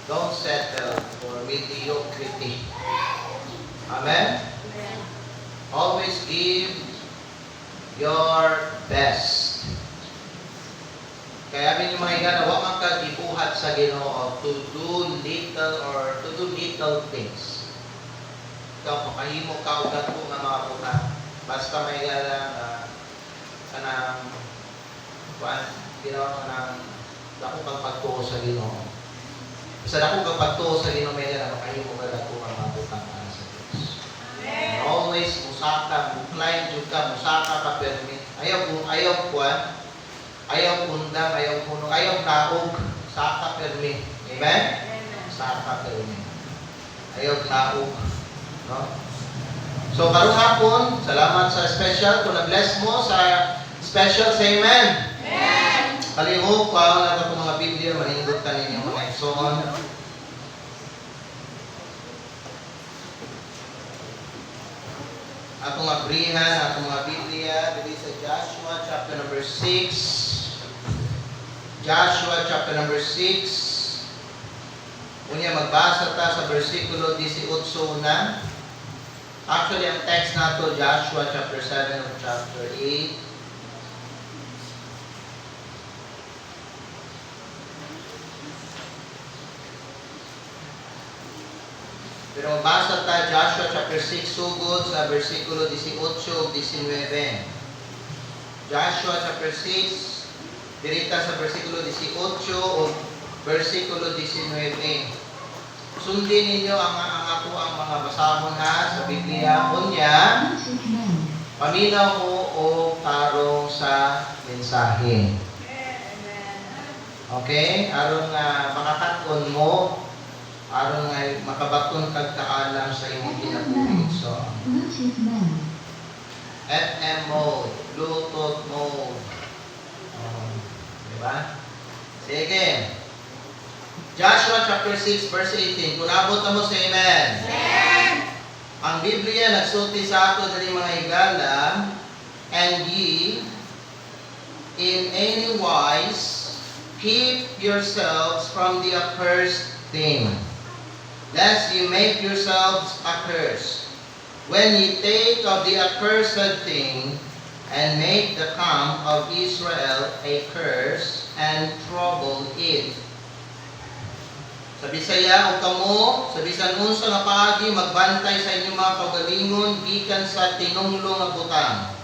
Don't settle for mediocrity. Amen? Always give your best. Kaya amin yung mga igana, huwag man ka gibuhat sa Ginoo to do little things. Ikaw, makahimo ka o gato nga mga puta. Basta may igana kanang Ginoo, kanang dako kang pagtuo sa Ginoo. Basta dako kang pagtuo sa Ginoo, may igana, makahimo ka gato nga mga puta sa Diyos. Always, musaka, mukline jud ka, musaka ka permit. Ayaw kundang, ayaw puno, ayaw naog, saka permi. Amen? Saka permi. Ayaw naog. No? So, karong hapon, salamat sa special. Kung na-bless mo sa special, say amen. Amen. Kalihog, paano na ito mga Biblia, manindot ka ninyo mga ipsoon. Atong abrihan, atong mga Biblia, dito sa Joshua chapter number 6. Joshua chapter number 6. Unya magbasa ta sa versikulo 18 na. Actually, ang text nato Joshua chapter 7 or chapter 8. Pero magbasa ta Joshua chapter 6 sugod sa versikulo 18 ug 19. Joshua chapter 6 dirita sa versikulo 18 o versikulo 19. Sundin ninyo ang ako ang mga basahon ha sa Biblia. Unya, paminaw mo o tarong sa mensahe. Okay? Aron nga makakat-on mo, aron nga makabaton kag kaalam sa imong kinabuhi. So, FM mode, Bluetooth mode. Diba? Sige. Joshua chapter 6 verse 18. Kung abot na mo sa amen. Amen. Ang Biblia nagsulti sa ato dali mga higala, and ye in any wise keep yourselves from the accursed thing, lest you make yourselves accursed. When ye take of the accursed thing, and make the camp of Israel a curse, and trouble it. Sa Bisaya o kamo, sa bisan unsa nga paagi magbantay sa inyong mga kaugalingon gikan sa tinunglo nga butang.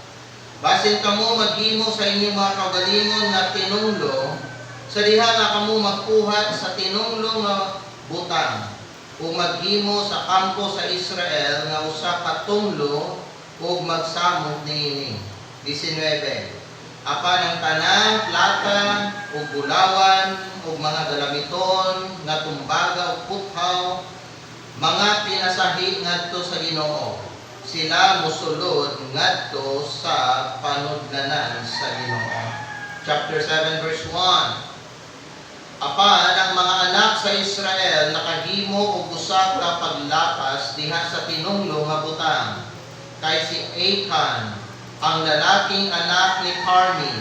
Basin kamo maghimo sa inyong mga kaugalingon nga tinunglo, sa diha nga kamo magkuha sa tinunglo nga butang, o maghimo sa kampo sa Israel nga usa ka tunglo ug magsamot niini. 19. Apan ang tanang plata o gulawan o mga dalamiton nga tumbaga o puthaw, mga pinasahi ngadto sa Ginoo, sila mosulod ngadto sa panudlanan sa Ginoo. Chapter 7 verse 1. Apan ang mga anak sa Israel nakahimo og usa ka paglapas diha sa tinunglo nga butang, kay si Achan, ang lalaking anak ni Carmi,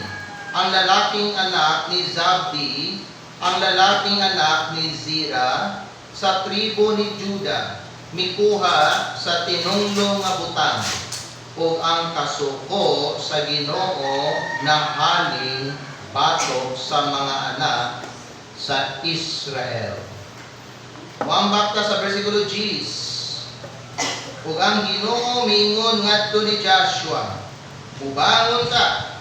ang lalaking anak ni Zabdi, ang lalaking anak ni Zira, sa tribo ni Juda, mikuha sa tinunglo nga butang, o ang kasuko sa Ginoo na haling batok sa mga anak sa Israel. Wambak ta sa versikulo 10. Ug ang Ginoo mingon ngadto ni Joshua, ubangon ka,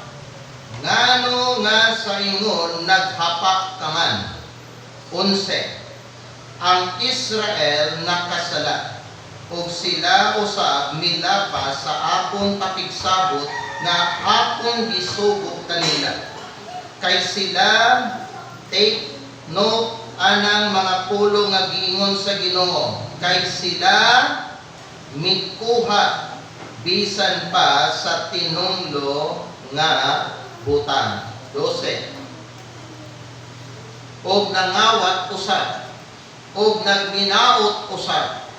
ngano nga sa ingon naghapak ka man. 11. Ang Israel nakasala, ug sila usab milapas sa akong kapigsabot na akong gisugod kanila. Kay sila take note anang mga pulo nga giingon sa Ginoo, kay sila mikuha bisan pa sa tinunglo nga butang. 12. Og nangawat usab, og nagminaot usab,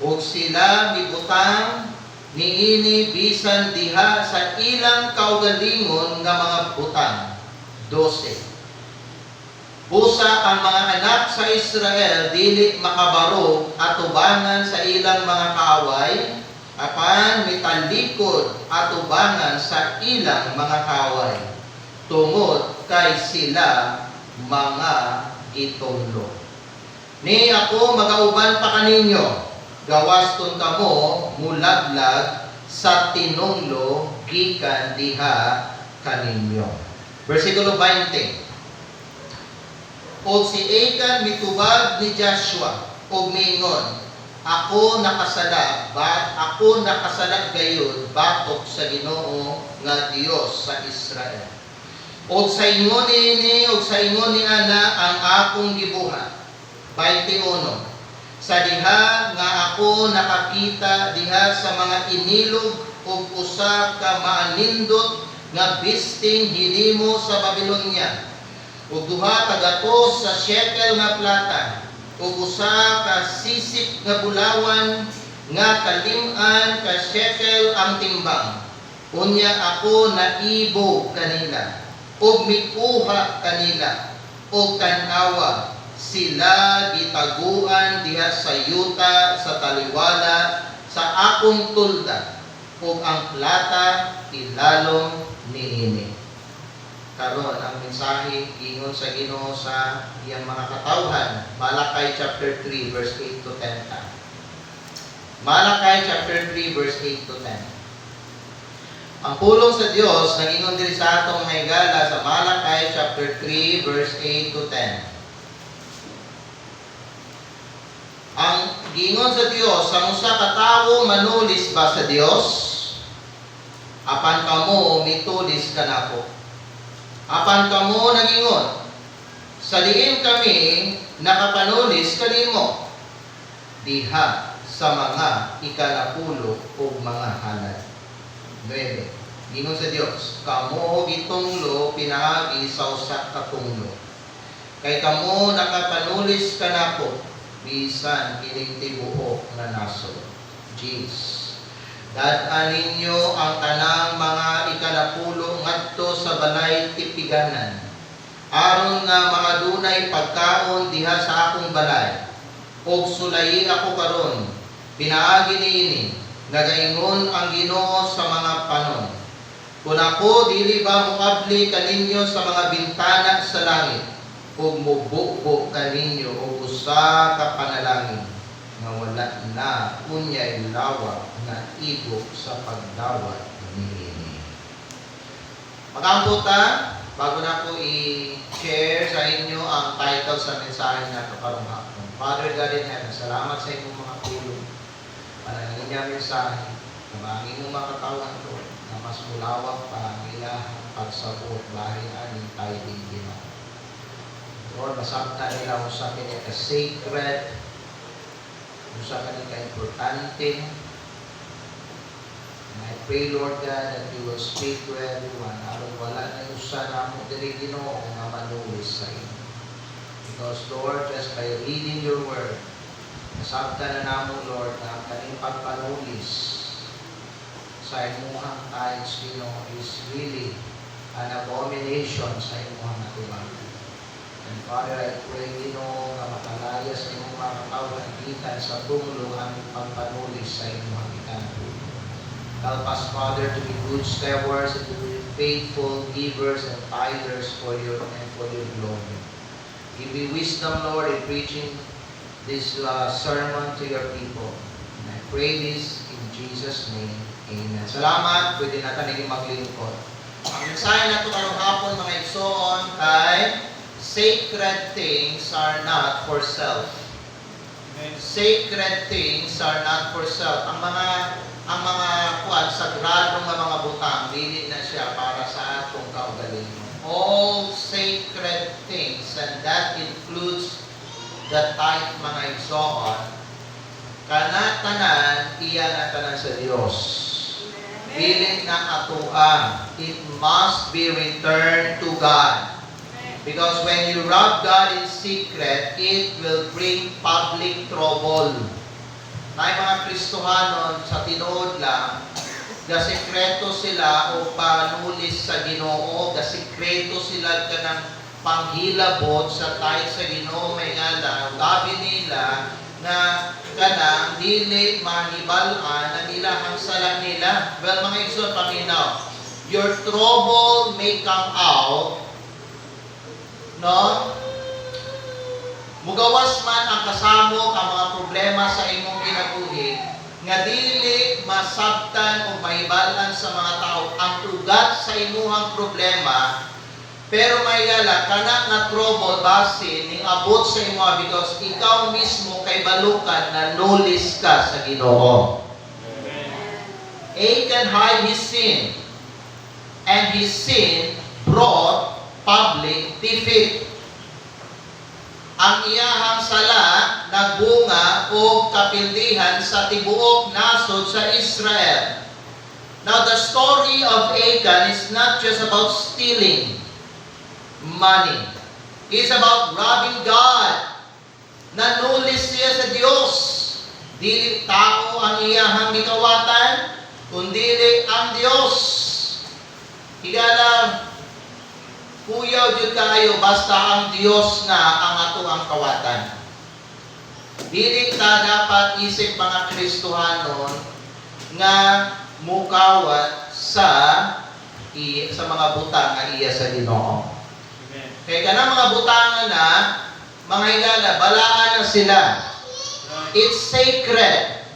og sila mibutang niini bisan diha sa ilang kaugalingon nga mga butang. 12. Usa ang mga anak sa Israel dili makabaro atubangan sa ilang mga kaaway, apan mitalikod atubangan sa ilang mga kaaway, tungod kay sila mga gitunglo. Ni ako magauban pa kaninyo, gawaston kamo mulaglag sa tinunglo gikan diha kaninyo. Versikulo 20. O si Achan mitubag ni Joshua, o mingon, ako nakasala gayud batok sa Ginoo nga Dios sa Israel. O sa ingon ni ana ang akong gibuhat. 21. Sa diha nga ako nakakita diha sa mga inilog ug usa ka maanindot nga bisting hinimo sa Babilonia, ug duha ka gatos sa shekel nga plata, ug usa ka sisip nga bulawan nga kalim-an ka shekel ang timbang. Unya ako naibo kanila, ug mikuha kanila, ug tanawa sila gitaguan diha sa yuta sa taliwala sa akong tulda, ug ang plata ilalom niini. Karon ang mensahe ingon sa Ginoo sa iyang mga katawhan. Malakay chapter 3 verse 8 to 10 ta. Malakay chapter 3 verse 8 to 10. Ang pulong sa Dios nagingon diri sa atong mga higala sa Malakay chapter 3 verse 8 to 10. Ang gingon sa Dios, ang usa ka tawo manulis ba sa Dios? Apan kamo mitulis kanako. Apan kamo nagingon, sa diin kami nakapanulis kanimo diha sa mga ikanapulo o mga halad. 9. Gingon sa Dios, kamo gitunglo pinaagi sa usa ka tunglo. Kay kamo nakapanulis kanako bisan kining tibuok nga nasod. Jeez. Dad-an ninyo ang tanang mga ikanapulo ngadto sa balay tipiganan, aron nga makadunay pagkaon diha sa akong balay. Og sulayi ako karon, pinaagi niini, nagaingon ang Ginoo sa mga panon. Kung ako dili ba mukabli kaninyo sa mga bintana sa langit, ug mubukbo kaninyo og usa ka panalangin nga wala na unyay lawak na igo sa pagdawat niini. Magkamputa, bago na ko i-share sa inyo ang title sa mensahe na kaparong hapon. Father God in Heaven, salamat sa inyong mga tulong. Panalangin niya mensahe, nabangin mo makatawan ko na mas mulawak pa ang ilang pagsabot bahay aning tayo din Ginoo. Lord, masabta nila kung sa akin ka sacred, kung sa akin ka importante. And I pray, Lord God, that you will speak to everyone. Aron wala na usa na mo diri Ginoo nga manulis sa inyo. Because, Lord, just by reading your word, masabta na namo, Lord, na ang kaning pagpanulis sa imuhang tithes, Ginoo, is really an abomination sa imuhang atubangan. And Father, I pray, Ginoo, na makalaya sa imong mga katawhan gikan sa tunglo ang pagpanulis sa imong ikanapon. Help us, Father, to be good stewards and to be faithful givers and tithers for your glory. Give me wisdom, Lord, in preaching this sermon to your people. And I pray this in Jesus' name. Amen. Salamat. Pwede na tayo maglingkod. Ang mensahe na ito karong hapon, mga igsoon, kay sacred things are not for self. Sacred things are not for self. Ang mga sagradong mga butang, dili na siya para sa atong kaugalingon. All sacred things, and that includes the tithe, mga igsoon, kanatanan, iya na tanan sa Dios. Dili na atoan. It must be returned to God. Because when you rob God in secret, it will bring public trouble. Na mga Kristohanon sa tinuod lang, gasekreto sila o panulis sa Ginoo, gasekreto sila kanang panghilabot sa tayo sa Ginoo may ngala, gabi nila na kanang dili mahibal-an ang ilahang sala nila. Well, mga igsoon, paminaw, your trouble may come out, no? Mugawas man ang kasamo ang mga problema sa imong kinabuhi, nga dili masabtan o mahibalan sa mga tao ang ugat sa imuhang problema, pero mayala kana nga trouble basin ning abot sa imo because ikaw mismo kay balukan na knowledge ka sa Ginoo. Achan hide his sin, and his sin brought public defeat. Ang iyahang sala nagbunga o kapildihan sa tibuok nasod sa Israel. Now the story of Achan is not just about stealing money. It's about robbing God. Nanulis siya sa Diyos. Dili tao ang iyahang gikawatan, kundi ang Diyos. Higala, kuyaw jud kayo basta ang Dios na ang ato ang kawatan. Dili ta dapat isip mga Kristohanon nga mukawat sa mga butang nga iya sa Ginoo. Kaya kanang mga butangan na mga higala, balaan na sila. It's sacred.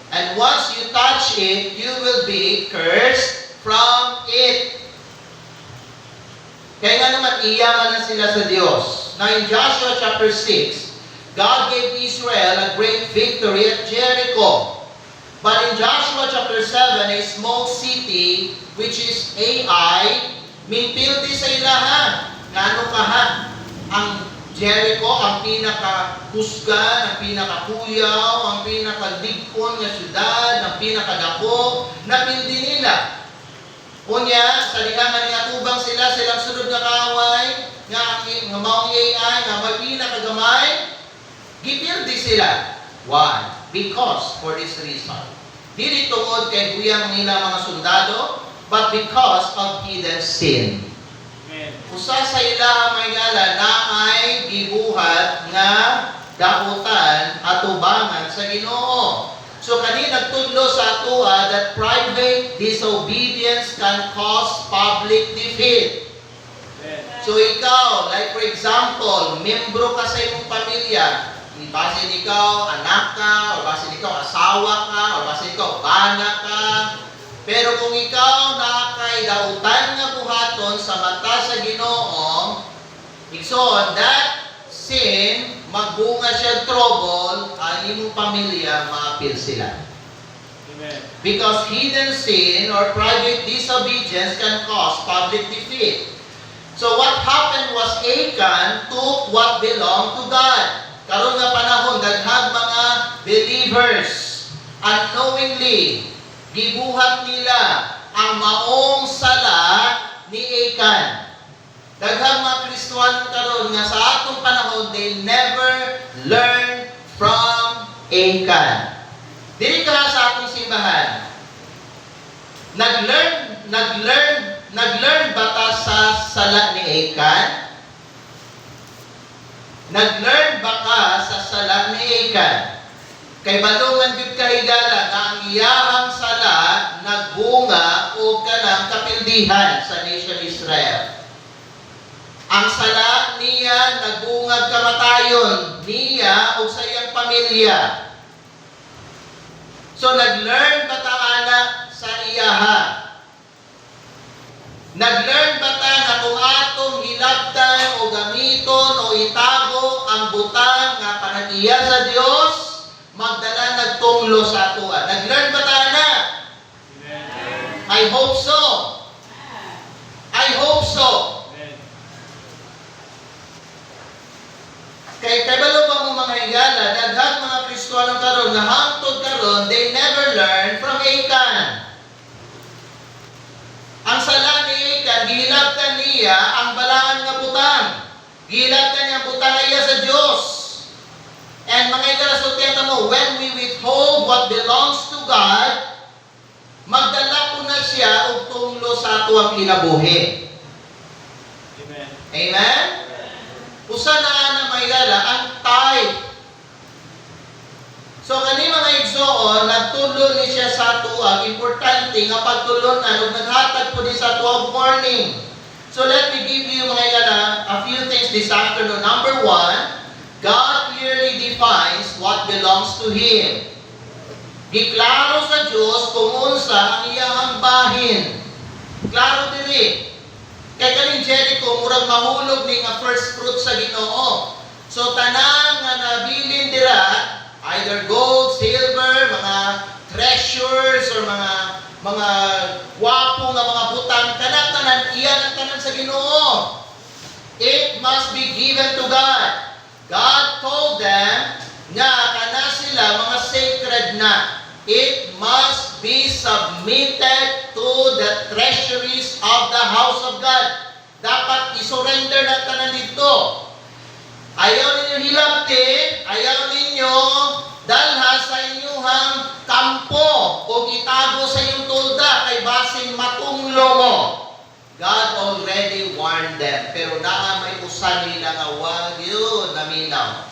And once you touch it, you will be cursed from it. Kaya nga naman, iyaman na sila sa Diyos. Now in Joshua chapter 6, God gave Israel a great victory at Jericho. But in Joshua chapter 7, a small city, which is Ai, minpildi sa ilahan. Ngano kaha? Ang Jericho, ang pinaka-husgan, ang pinaka-kuyaw, ang pinaka-digpon nga syudad, ang pinaka-dako, napildi nila. Unya, sa lihangan nga tubang sila, silang sunod nga kaway, nga maong AI, nga may pinakagamay, gipildi sila. Why? Because, for this reason, dili tungod kay buyang nila mga sundalo, but because of hidden sin. Usa sa ila may ngala na ay gibuhat nga daotan at tubangan sa Ginoo. So kani nagtudlo sa atoa that private disobedience can cause public defeat. So ikaw, like for example, membro ka sa imong pamilya, basin ikaw anak ka, o basin ikaw asawa ka, o basin ikaw bana ka, pero kung ikaw nakay dautan nga buhaton sa mata sa Ginoo, igsoon that sin magbunga siya trouble, ang imong pamilya maapil sila. Amen. Because hidden sin or private disobedience can cause public defeat. So what happened was Achan took what belonged to God. Karon nga panahon daghang mga believers unknowingly gibuhat nila ang maong sala ni Achan. Daghang mga Kristohanon karon nga sa atong panahon, they never learn from Achan. Dili ka sa atong simbahan. Nag-learn ba ta sa sala ni Achan? Nag-learn ba ka sa sala ni Achan? Kay balungan jud kahigala nga ang iyahang sala nagbunga o kanang kapildihan sa nation Israel. Ang sala niya nagbungag kamatayon niya o sa iyang pamilya. So nag-learn ba ta ana sa iyaha? Nag-learn ba ta nga kung atong hilabtan o gamiton o itago ang butang nga panagiya sa Dios, magdala nagtunglo sa atoa. Nag-learn ba ta na? I hope so. I hope so. Kay kabalo ba mo mga higala, daghang mga Kristohanon karon nga hangtod karon, they never learn from Achan. Ang sala ni Achan, gihilabtan niya ang balaan nga butang. Gihilabtan niya ang butang niya sa Dios. And mga higala, sultihan mo, when we withhold what belongs to God, magdala po na siya og tunglo sa ato ang kinabuhi. Amen. Amen? usa na may gala ang tithe. So kani mga igsoon, nagtulon ni siya sa tuwa, importante nga pagtulunan ug naghatag po ni sa 12 morning. So let me give you mga gala a few things this afternoon. Number 1, God clearly defines what belongs to Him. Giklaro sa Dios kung unsa ang iyang bahin. Klaro diri. Kay kaning Jericho murag mahulog ni nga first fruit sa Ginoo. So tanan nga nabilin dira, either gold, silver, mga treasures or mga wapo nga mga butang, tanan iyan ang tanan sa Ginoo. It must be given to God. God told them nga kana sila mga sacred na. It must be submitted to the treasuries of the house of God. Dapat isurrender na tanan dito. Ayaw ninyo hilabtin, ayaw ninyo dalha sa inyong kampo o itago sa inyong tulda kay basin matunglo mo. God already warned them, pero naa may usa nila nga wag yun naminaw.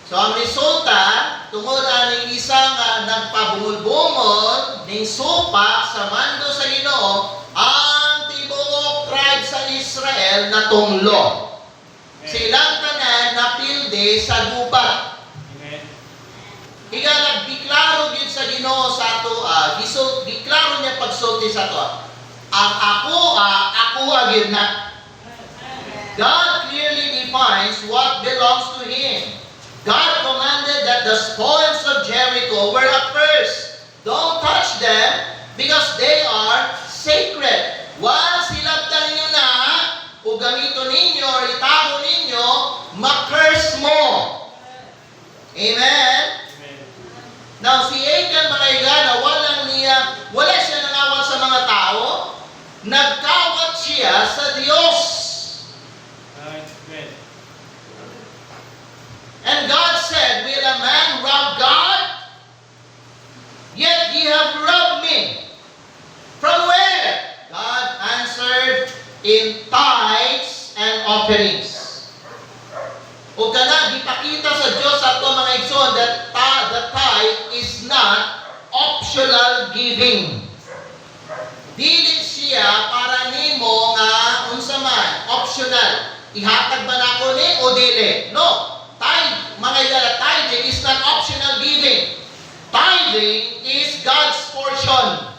So ang resulta, tungod aning isa nga nagpabungol-bungol ning supa sa mando sa Ginoo, ang tibuok tribe sa Israel natunglo. Silang tanan napilde sa gubat. Higalag giklaro gyud sa Ginoo sa ato, giklaro niya pagsulti sa ato. Ang ako gyud na. God clearly defines what belongs to Him. God commanded that the spoils of Jericho were accursed. Don't touch them because they are sacred. Once hilabtan ninyo na, o gamito ninyo or itago ninyo, ma-curse mo. Amen? Now, si Achan Malaygana, wala siya nangawat sa mga tao, nagkawat siya sa Diyos. And God said, will a man rob God? Yet ye have robbed me. From where? God answered, in tithes and offerings. O kana, gipakita sa Diyos at ito mga igsoon that the tithe is not optional giving. Dili siya para nimo nga unsa man, optional. Ihatag ba nako ni o dili? No. Tithe, mga igala, tithing is not optional giving. Tithing is God's portion.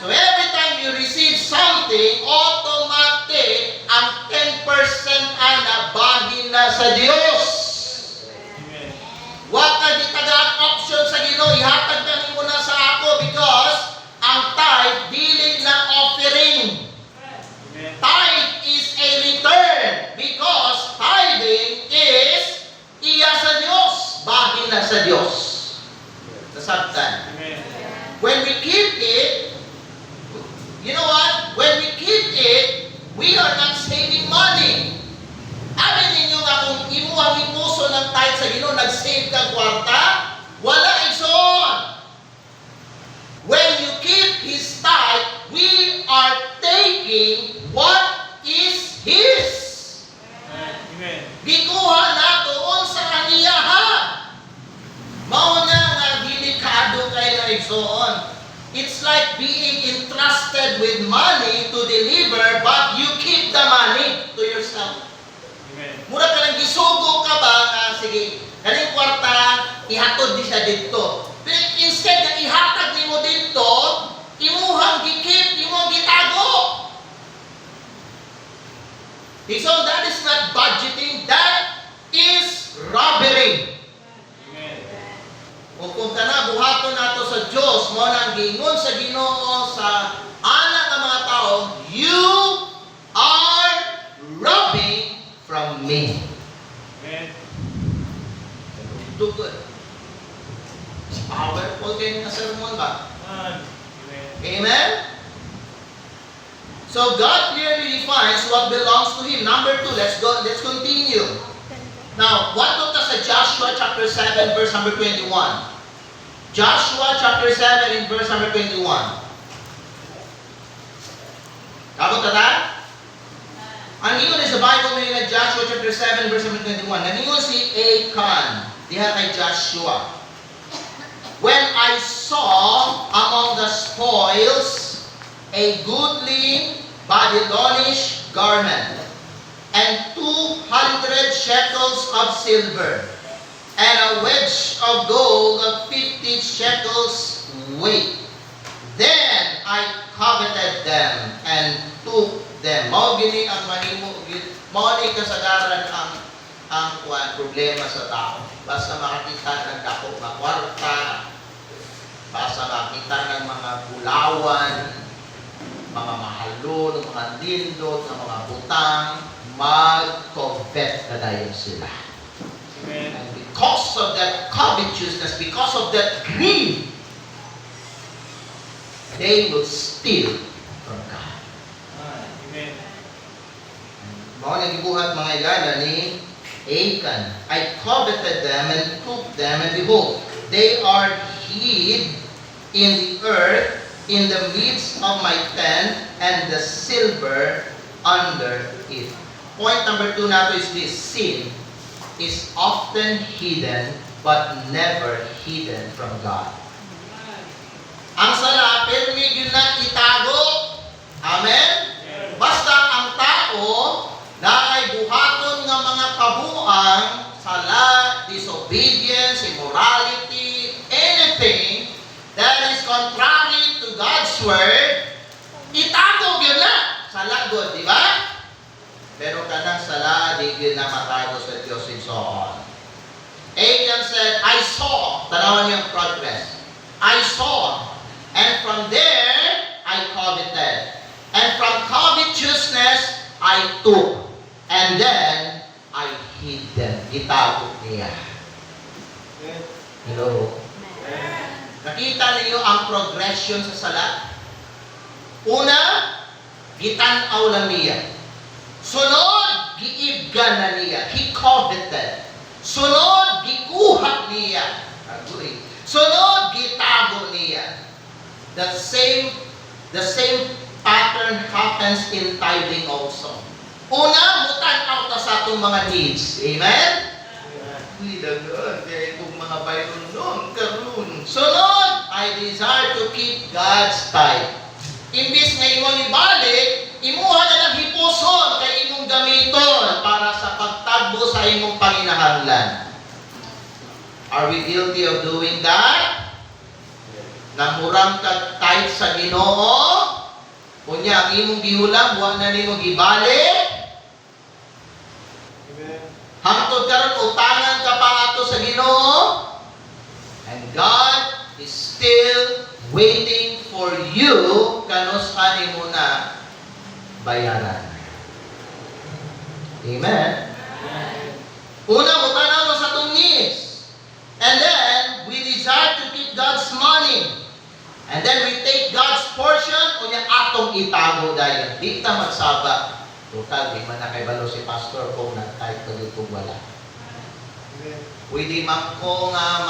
So every time you receive something, automatic ang 10% ana bahin na sa Dios. Wa ka gitagaan option sa Ginoo, ihatag na nimo na sa ako because ang tithe dili na offering. Tithe is a return because tithing is iya sa Dios, bahin na sa Dios. Nasabtan. When we keep it, you know what? When we keep it, we are not saving money. Amin ninyo nga kung imuhang ipuso ng tithe sa Ginoo, nag-save kang kwarta, wala igsoon. When you keep His tithe, we are taking what is His. Amen. Gikuha nato unsa ang iyaha. Mao na nga delikado kay na igsoon. It's like being entrusted with money to deliver, but you keep the money to yourself. Amen. Mura ka lang gisugo ka ba nga, sige, kaning kwarta, ihatod di siya dito. But instead na ihatag nimo dito, imuhang gikip, imuhang gitago. So that is not budgeting, that is robbery. O kung kana buhaton nato sa Dios mo nang gingon sa Ginoo sa anak ng mga tao, you are robbing from me. Amen. Too good. It's powerful kayo na sermon ba? Amen. Amen? So God clearly defines what belongs to Him. Number 2, let's continue. Now, what took us sa Joshua chapter 7 verse number 21? Joshua chapter 7 in verse number 21. Kabot na ta? Ang ingon is the Basahin mo yun na Joshua chapter 7 verse 21. Nagingon si Achan diha kay Joshua. When I saw among the spoils a goodly Babylonish garment, and 200 shekels of silver, and a wedge of gold of 50 shekels weight, then I coveted them and took them. Mao gini ang manimo, mao ni kasagaran ang problema sa tao. Basta makakita ng dako nga kwarta, basta makita ng mga bulawan, mga mahalon, mga lindot, mga butang, mag-covet na dayon sila. Amen. And because of that covetousness, because of that greed, they will steal from God. Amen. Mga nagibuhat mga igala ni Achan. I coveted them and took them, and behold, they are hid in the earth in the midst of my tent, and the silver under it. Point number 2 nato is this: sin is often hidden but never hidden from God. Ang sala, pero medyo na itago. Amen? Basta ang tao na ay buhaton ng mga kabuang, sala, disobedience, immorality, anything that is contrary to God's Word, itago yun na. Sala good, di ba? Pero kanang sala, di yun na matago sa Diyos and so on. Achan said, I saw, tanawan niyo ang progress. I saw, and from there, I coveted. And from covetousness, I took. And then, I hid them. Itago niya. Hello? Nakita niyo ang progression sa sala? Una, gitanaw lang niya. Sunod, giibgan na niya. He coveted. Sunod, gikuha niya. Sunod, gitago niya. The same pattern happens in tithing also. Una, mutan-out na sa itong mga needs. Amen? Uy, dagan. Kaya itong mga Bible noon, karoon. Sunod, I desire to keep God's tithe. Imbis na imong ibalik, imuha na ng hipuson kay imong gamiton para sa pagtagbo sa imong panginahanglan. Are we guilty of doing that? Namurang kag tithe sa Ginoo? Kunya, ang imong gihulang, buwan na nimo gibalik? Hangtod karon utangan ka pa ato sa Ginoo? And God is still waiting for you kanus kanimo na bayaran. Amen? Una, mutanaw mo sa itong needs. And then, we desire to keep God's money. And then we take God's portion, kunya atong itago dahil. Di ta magsaba. Total, di man na kay balo si pastor kung nag-type ko dito wala. Pwede man ko nga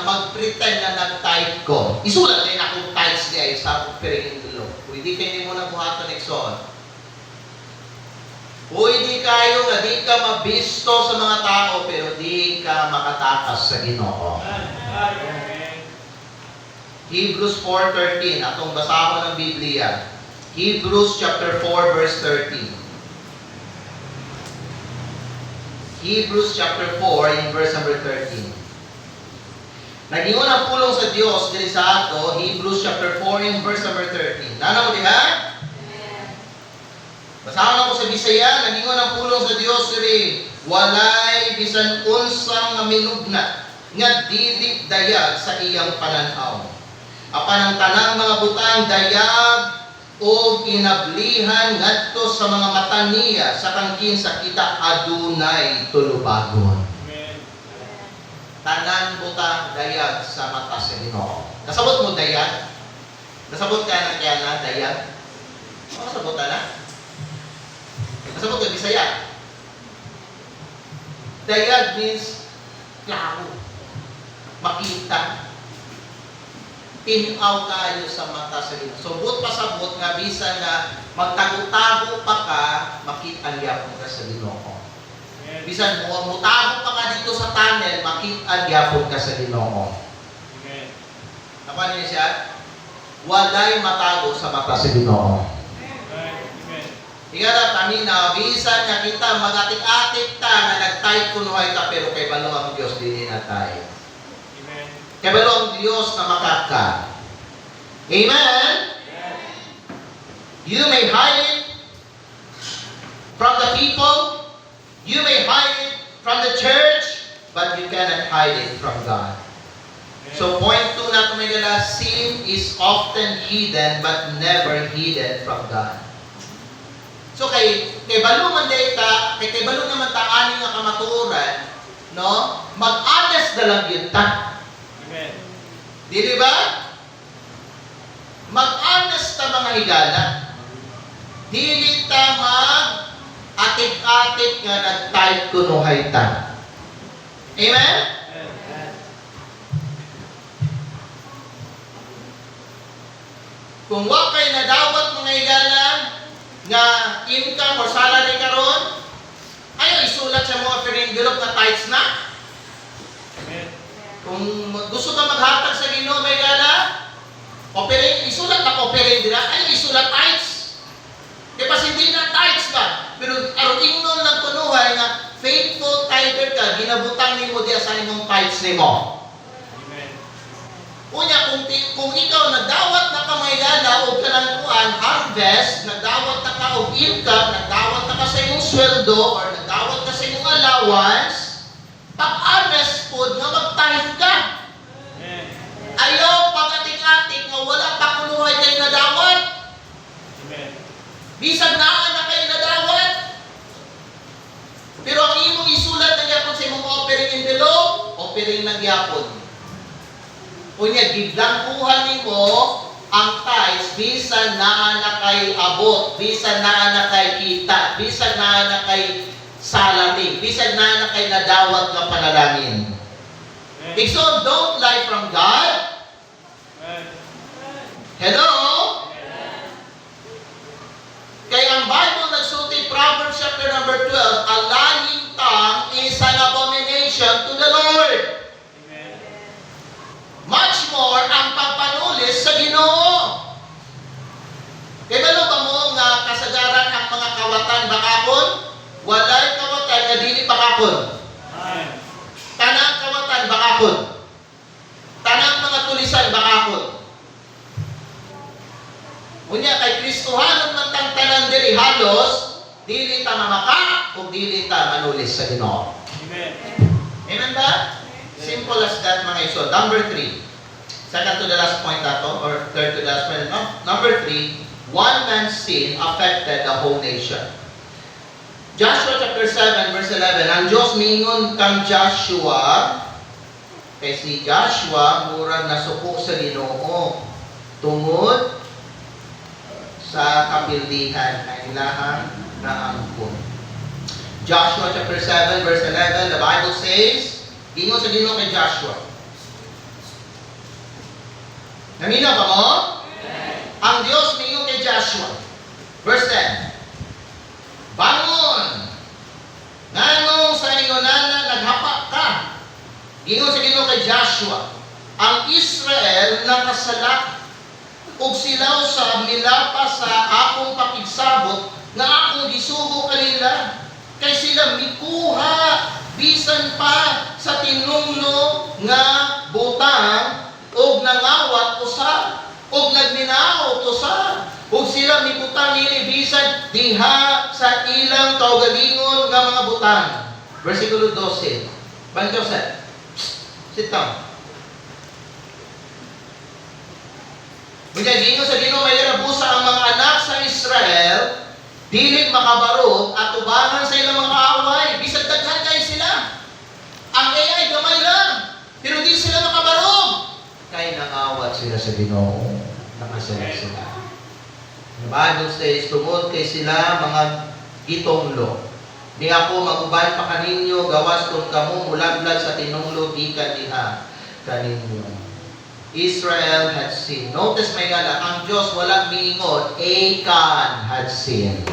mag-pretend na nag-type ko. Isulat din akong types guys sa piring dulo. Pwede kayo mo na buhatan ekson. Pwede kayo nga di ka mabisto sa mga tao pero di ka makatakas sa Ginoo. Hebrews 4:13, atong basahon ng Biblia. Hebrews chapter 4 verse 13. Hebrews chapter 4 in verse number 13. Nagingon ang pulong sa Dios diri sa ato, Hebrews chapter 4 in verse number 13. Nana mo diha? Basahan ako sa Bisaya, nagingon ang pulong sa Dios diri, walay bisan unsang nga minugna nga dili dayag sa iyang pananaw. Apan ang tanang mga butang dayag o inablihan ngadto sa mga mata niya sa kangkin sa kita adunay tulubagon. Amen. Tanan butang dayag sa mata sa Ginoo. Nasabot mo dayag? Nasabot ka na kaya na dayag? Nasabot na? Nasabot ka Bisaya? Dayag means klaro, makita, tinaw kayo sa mata sa Ginoo. So, but pasabot nga bisa nga magtago-tago pa ka, makita gyapon ka sa Ginoo. Amen. Bisan mo mutago pa ka dito sa tunnel, makita gyapon ka sa Ginoo. Amen. Nakuha niyo siya? Walay matago sa mata sa Ginoo. Amen. Igarap kami na bisan nga kita magatik-atik ta na nagtayt kunuhay ta pero kay balo ang Dios dili na tayo. Amen. Kay balo ang Dios na makaka. Amen. You may hide it from the people. You may hide it from the church, but you cannot hide it from God. So point 2 na tumigala, sin is often hidden but never hidden from God. So kay balo man data, kay balo naman ta ani nga kamatuoran, no? Mag-honest na lang yun ta. Amen. Di ba? Mag-honest ta mga higala. Dili ta mag-atik-atik nga nag-type kunuhay ta. Amen? Kung wa kay nadawat mga higala nga income or salary karon, ayaw isulat sa mga envelope na tithes na. Amen. Kung gusto ka maghatag sa Ginoo mga higala, isulat na offering dira, ayaw isulat tithes. Di ba hindi na tithes ba? Pero aron ingnon lang kunuhay nga faithful tither ka, ginabutang nimo diya sa imong tithes nimo. Amen. Unya kung ikaw nagdawat na ka may gala o kanang kuan harvest, nagdawat na ka og income, nagdawat na ka sa imong sweldo or nagdawat ka sa imong allowance, pag-honest pod nga mag-tithe ka. Amen. Ayaw pagatik-atik nga wala pa kunuhay kay nadawat. Amen. Bisag naa na kayo nadawat. Pero ang imong isulat na gyapon sa imong offering envelope, offering na gyapon. Unya giblangkuhan nimo ang tithes bisan naa na kay abot, bisan naa na kay kita, bisan naa na kay salary, bisan naa na kay nadawat nga panalangin. So don't lie from God. Hello? Kaya ang Bible nagsulti, Proverbs chapter number 12, a lying tongue is an abomination to the Lord. Amen. Much more ang pagpanulis sa Ginoo. Kaya ba mo nga kasagaran ang mga kawatan bakakon? Walay kawatan na dili bakakon. Amen. Tanang kawatan bakakon. Tanang mga tulisan bakakon. Unya kay Kristohanon man tang tanan diri halos dili ta mamaka ug dili ta manulis sa Ginoo. Amen. Amen ba? Simple as that mga iso. Number 3. Second to the last point nato or third to the last point. No? Number 3, one man's sin affected the whole nation. Joshua chapter 7 verse 11. Ang Dios mingon kang Joshua kay si Joshua murag nasuko sa Ginoo tungod sa kapildihan na ilahang naangkon. Joshua chapter 7 verse 11, the Bible says, ingon sa Ginoo kay Joshua. Naminaw ba mo? Ang Dios mingon kay Joshua. Verse 10. Bangon! Nganong sa ingonana naghapa ka? Ingon sa Ginoo kay Joshua. Ang Israel nakasalak ug silaw sa milapa sa akong pakigsabot nga akong gisugo kanila kay sila mikuha bisan pa sa tinunglo nga butang ug nangawat usa ug nagminaot usa ug sila mibutang nili bisan diha sa ilang kaugalingon nga mga butang. Versikulo 12. Ban Joseph, sit down. Kaya gingo sa Ginoo may rabusa ang mga anak sa Israel, dili makabarog at tubangan sa ilang mga away. Bisag daghan kay sila. Ang AI gamay lang, pero di sila makabarog. Kay nangawat sila sa Ginoo, nakasalag sila. The Bible says, tungod kay sila mga gitonglo. Di ako magubay pa kaninyo, gawas kung kamo mulaglag sa tinunglo, di ka diha kaninyo. Israel had sinned. Notice may gala, ang Diyos walang miingon, Achan had sinned.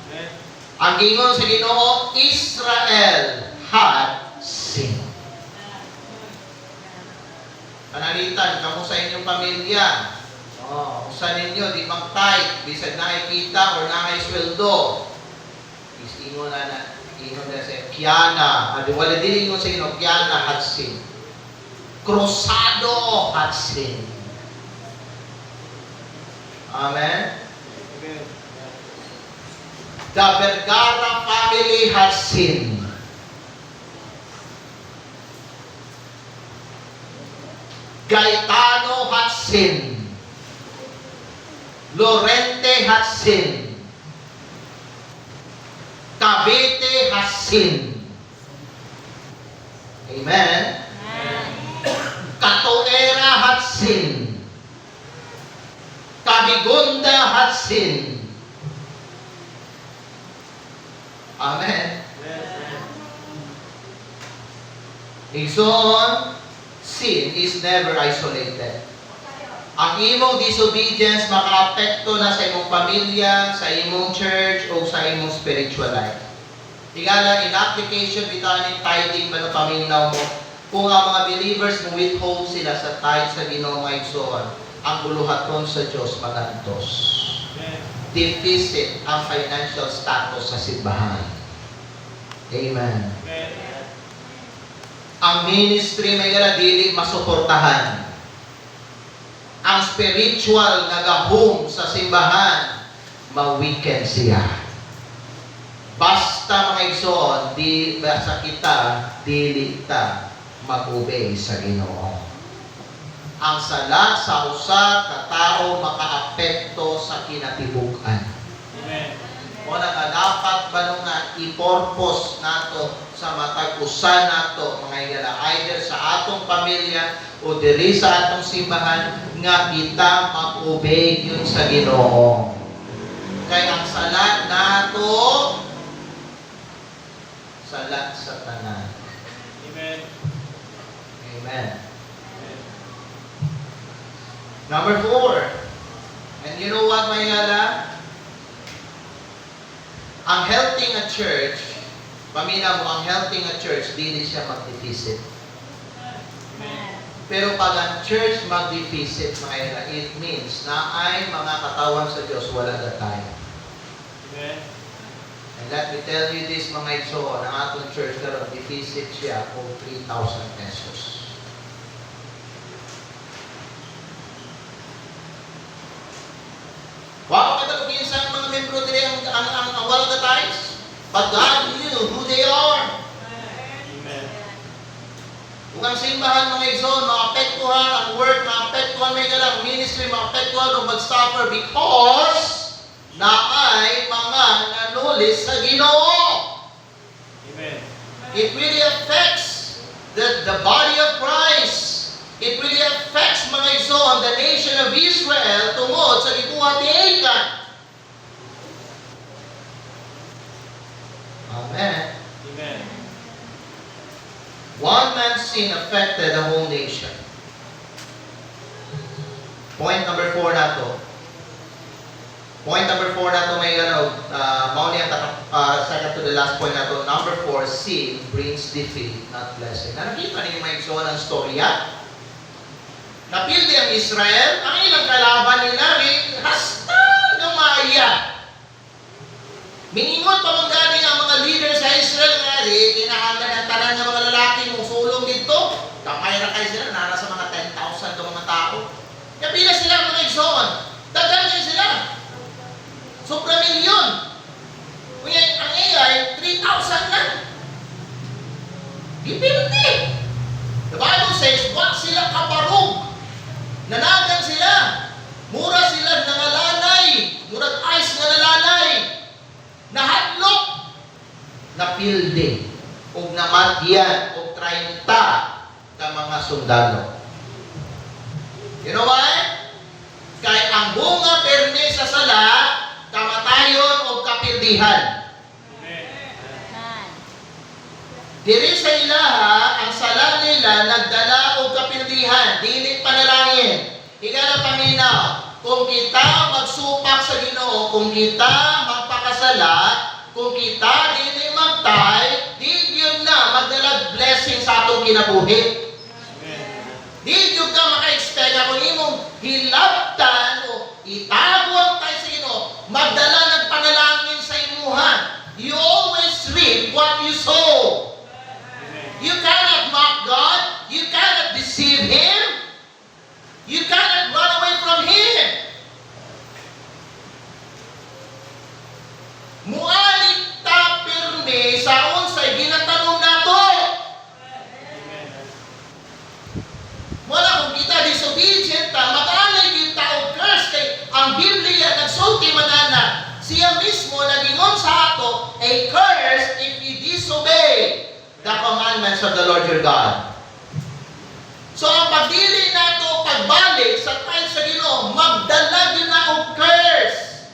Amen. Ang gingon sa Ginoo, Israel had sinned. Panalitan, kamo sa inyong pamilya. Usa ninyo, di mag-tight, bisag nakikita or nakay-sweldo. Ingon na sa Kiana. Wala din ingon sa Ginoo, Kiana had sinned. Cruzado had sinned. Amen? Amen. The Vergara family has sinned. Gaetano has sinned. Lorente has sinned. Cavite has sinned. Amen? Catoera had sinned. Cabigunda had sinned. Amen? Igsoon, sin is never isolated. Ang imong disobedience makaapekto na sa imong pamilya, sa imong church, o sa imong spiritual life. Tingala, in application, bitanin tithing man ang paminaw mo. Kung ang mga believers mo withhold sila sa tithe sa Ginoo nga igsoon, ang buluhaton sa Dios magantos. Deficit ang financial status sa simbahan. Amen. Ang ministry may gala dili masuportahan. Ang spiritual nga gahom sa simbahan ma-weaken siya. Basta mga igsoon, di basta kita dili ta mag-obey sa Ginoo. Ang sala sa usa ka tawo makaapekto sa kinatibuk-an. Amen. O nga dapat ba nung nga i-purpose nato sa matag usa nato mga igala either sa atong pamilya o diri sa atong simbahan nga kita mag-obey yun sa Ginoo. Kay ang sala nato sala sa tanan. Amen. Amen. Number 4. And you know what, mga igala? Ang healthy nga church, pamina mo, ang healthy nga church, dili siya mag-deficit. Pero pag ang church mag-deficit, mga ila, it means na ay mga katawan sa Diyos, wala na tayo. Amen. And let me tell you this, mga igsoon, ang atong church karon deficit siya kung 3,000 pesos. Wala ka talagang sa mga membro dili ang wala na tithes. But God knew who they are. Amen. Kung ang simbahan mga igsoon, maapektuhan, ang work, maapektuhan, may galang ministry, maapektuhan o mag-suffer because na ay mga nanulis sa Ginoo. Amen. It really affects the body of Christ. It really affects mga igsoon, the nation of Israel tungod sa gikuha ni Achan. Amen. Amen. One man's sin affected the whole nation. Point number 4 na to. Point number 4 na to may mao niya second to the last point na to. Number 4, sin brings defeat, not blessing. Nakita niyo may igsoon ang storya? Napildi ang Israel, ang ilang kalaban nila, hasta gamaya. Mingingon pa mong gani ang mga leader sa Israel nga, kinahanglan ng tanan ng mga lalaki mong sulong dito. Kapay na kayo sila, nara sa mga 10,000 ng mga tao. Kapila sila mga igsoon, dagan kayo sila. Supra milyon. Kung ang AI, 3,000 lang. Dipindi. The Bible says, wag sila kabarog. Nanagan sila. Mura sila nangalanay. Murag ice nga nalanay. Nahadlok. Napildi. O namatyan. O 30 ka mga sundalo. You know why? Kay ang bunga perme sa sala, kamatayon o kapildihan. Diri sa ilaha, ang sala nila nagdala o kapildihan, dili panalangin. Higala paminaw, kung kita magsupak sa Ginoo, kung kita magpakasala, kung kita dili magtay, di yun na magdala blessing sa atong kinabuhi. Amen. Di yun ka maka-expect kung imong hilabtan o itago ang tayo sa Ginoo, magdala ng panalangin sa imuhan. You always reap what you sow. Amen. You cannot mock God. You cannot deceive Him. You cannot run away from Him. Mualit ta pirme sa unsay ginatanong nato. Amen. Wala kung kita disobedient ta, mag-alay gyud ta og curse kay ang Biblia nagsulti manana. Siya mismo nagingon sa ato a curse if you disobey the commandments of the Lord your God. So ang pagdili nato pagbalik sa tayo sa Ginoo, magdala gyud na og curse.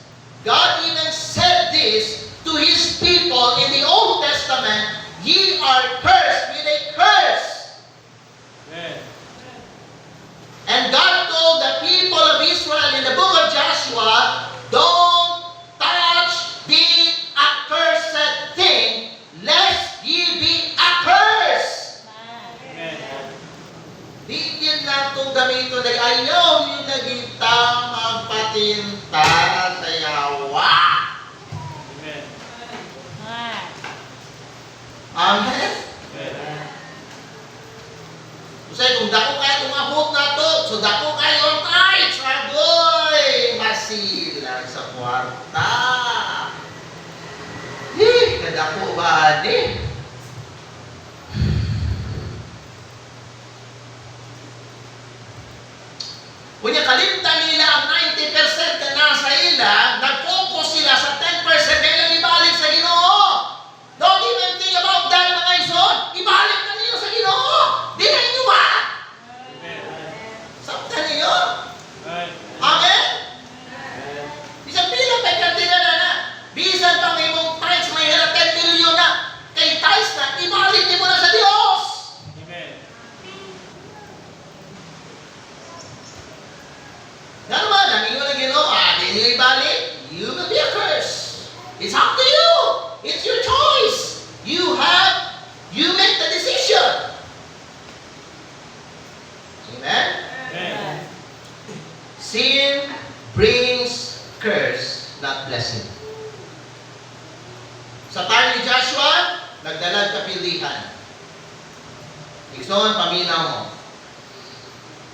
God even said this to His people in the Old Testament, ye are cursed with a curse. Amen. And God told the people of Israel in the book of Joshua, don't touch the accursed thing, lest ye be accursed. Amen. Di yun na itong gamito na ayaw nyo nagitang magpatinta sa yawa. Amen. Amen? Amen. Usay, kung dako kayo tumabot na to, so dako kayo ang kahit sagoy, masilang sa kwarta. Kadako ba, di? Kunya kalimtan nila ang 90% na nasa ila, nag-focus sila sa 10% na ilang ibalik sa Ginoo. Don't even think about that, mga ison. Ibalik na niyo sa Ginoo. Di na inyo ba? Amen. Sabta niyo. Amen. Amen? Bisan pila pa kantina na. Bisan pang imong tithes may hira 10 million na. Kay tithes na, ibalik niyo na sa Diyos. Amen. Ano ba? Namingo na Ginoo, di niyo ibalik. You will be a curse. It's up to you. It's your choice. You make the decision. Amen? Amen. Sin brings curse, not blessing. Sa time ni Joshua, nagdala kapildihan. Ikson, paminaw mo.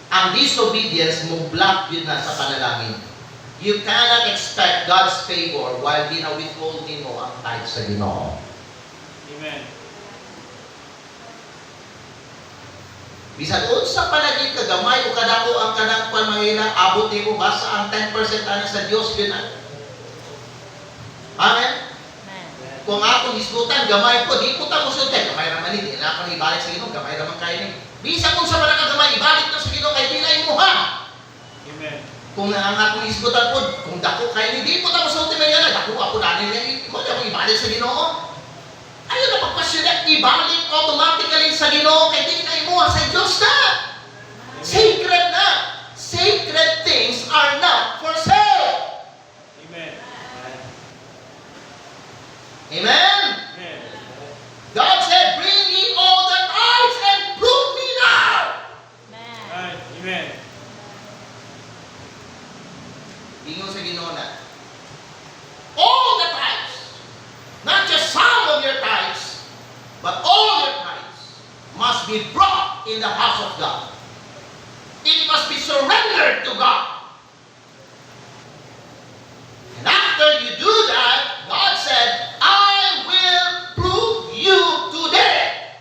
Ang disobedience mo block yun na sa panalangin. You cannot expect God's favor while ginawithholding mo ang tithe sa Ginoo. Amen. Bisan unsa palagi kagamay o kadako ang kanang pamahila, abot nimo basta ang 10% ana sa Dios yun na. Amen. Kung akong isgutan, gamay po, di po ta musulti. Gamay naman hindi na ako ibalik sa Ginoo, gamay naman kayo ni. Bisan kung sa wala ka gamay, ibalik na sa Ginoo kay pilay mo ha. Amen. Kung ang akong isgutan po, kung dako kayo ni, di po ta musulti man yan, dako ako nanin yan, mo na ibalik sa Ginoo. Ayaw na pagpasyon ibalik automatically sa Ginoo kay di na imuha sa Diyos na. Sacred na. Sacred things are not for sale. Amen. Amen? Amen. God said, bring ye all the tithes and prove me now. Amen. Ingon sa Ginoo na. All the tithes. Not just some of your tithes, but all your tithes must be brought in the house of God. It must be surrendered to God. And after you do that, God said, I will prove you today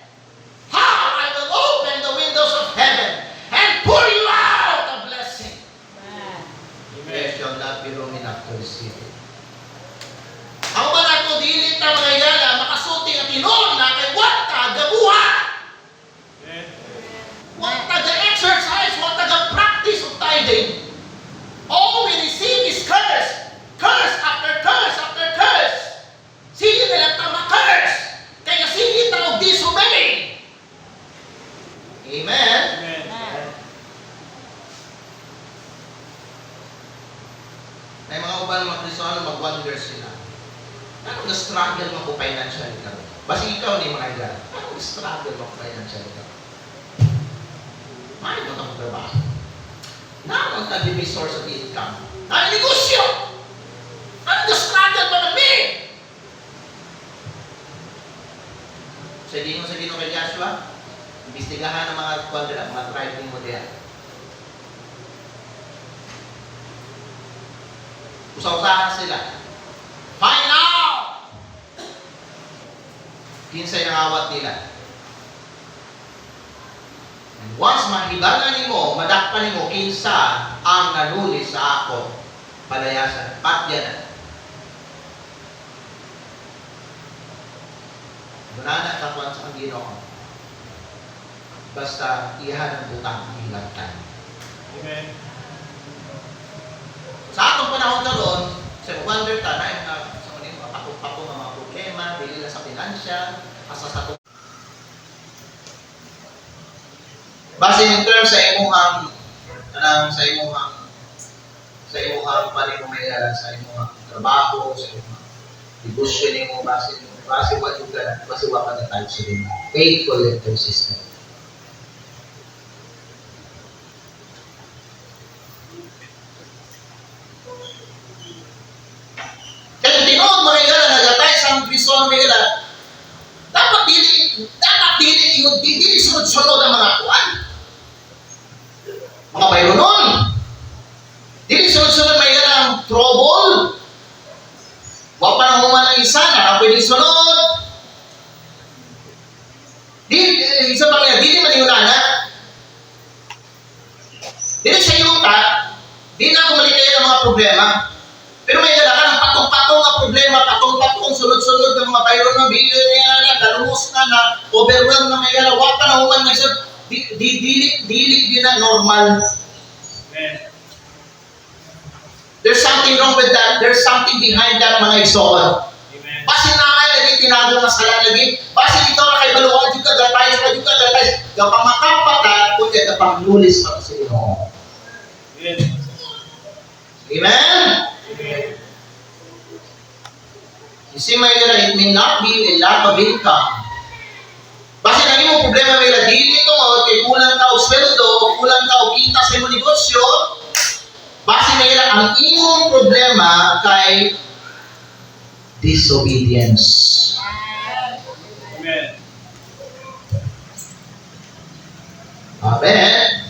how I will open the windows of heaven and pour you out a blessing. Amen. There shall not be room enough to receive it. Ang mga ito, dilit na mga igala, makasuting at tinon na kay wata, gabuha. Amen. Wata ga-exercise, wata ga-practice of tithing. All we receive is curse. Curse after curse after curse. Sige nila tama curse. Kaya sige tawag disobey. Amen? Amen. mag-wonder sila. Ano na-struggle mo ko financially ka? Basi ikaw ni mga ilan. Ano na-struggle mo ko financially ka? Mahal mo itong trabaho. Naman ka source of income. Ano negosyo? Ano na-struggle mo ng me? Sa Ginoo kay Joshua, imbestigahan ng mga wonder at mga driving mo diyan. Usaw-usahan sila. Find out! Kinsay ang awat nila. And once mahibala nimo, madakpan nimo kinsa ang nanuli sa ako, palayasan, patya na. Manana kakuan sa Ginoo. Basta iyan ang butang hilangtan. Amen. Sa atong panahon karon, sa wonder ta na sa kanang mapakupako ng mga problema dili lang sa financial, asa sa atong base in terms sa imong sa imong paningkamay sa imong trabaho, sa imong negosyo nimo base wa jud base wa ka type sa din. Faithful and consistent. Prison may gala. Dapat dili sunod-sunod ang mga kuan. Mga bayro nun. Dili sunod-sunod may galang trouble. Wa pa nang human ang isa na pwede sunod. Isa pa kaya, dili man yung anak. Dili sa yuta, di na ako malikaya ng mga problema. Pero may gala ka ng patong-patong na problema, patong-patong, sunod-sunod ng mga bayro na bigyan niya, kalumos na, overwhelmed na may gala, wala pa na human na siya, dili na normal. Amen. There's something wrong with that. There's something behind that, mga igsoon. Amen. Basi na nga lagi, tinago na sala lagi. Basi dito na kay baluwa, dito gatay. Kapag makapata, kung ito pang lulis pa sa Ginoo. Amen. Amen? You see, my God, it may not be a lack of income. Basi naging mo problema may dili ito mo, kay kulang ka o sweldo, kulang ka o kita sa imong negosyo, basi may ang imong problema kay disobedience. Amen. Amen?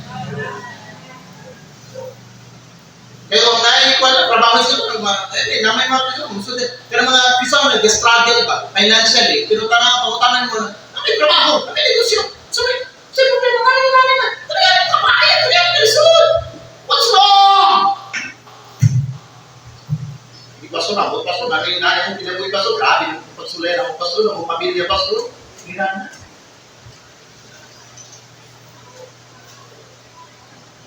Kaya kung naikuha na, trabaho sila, namay mga piso, kaya mga piso, nag-struggle ba, financially, pero pangutanan mo na, may trabaho, may negosyo, sabi, problema ka na, talaga kapayan, talaga pilisod, what's wrong? Hindi paso na, huwag paso, naging yung pinagoy paso, grabe, pagsulay na, paso, ng pamilya paso, hindi na.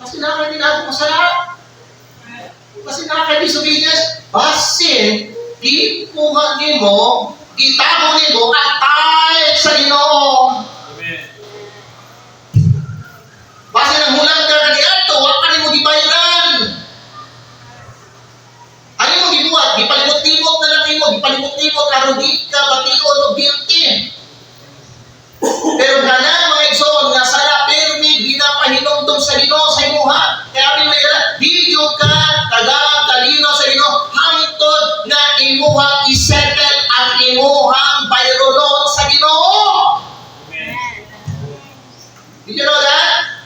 Kasi nakakailangan masarap. Kasi nakaka-disobedience, base, gipuha nimo, gitabo nimo, atay sa Ginoo. Amen. Base nang hulang ka kaniadto, wa pa nimo gibayaran. Ano mo gibuhat? Gipalimot-limot na lang nimo, gipalimot-limot aron di ka bation o guilty. Pero ganang mga igsoon nga sala permi ginapahinumdum sa Ginoo sa imuha. Kaya may di ka kalino sa Ginoo hangtod nga imuhang isettle ang imuhang bayronon sa Ginoo. Amen. Did you know that?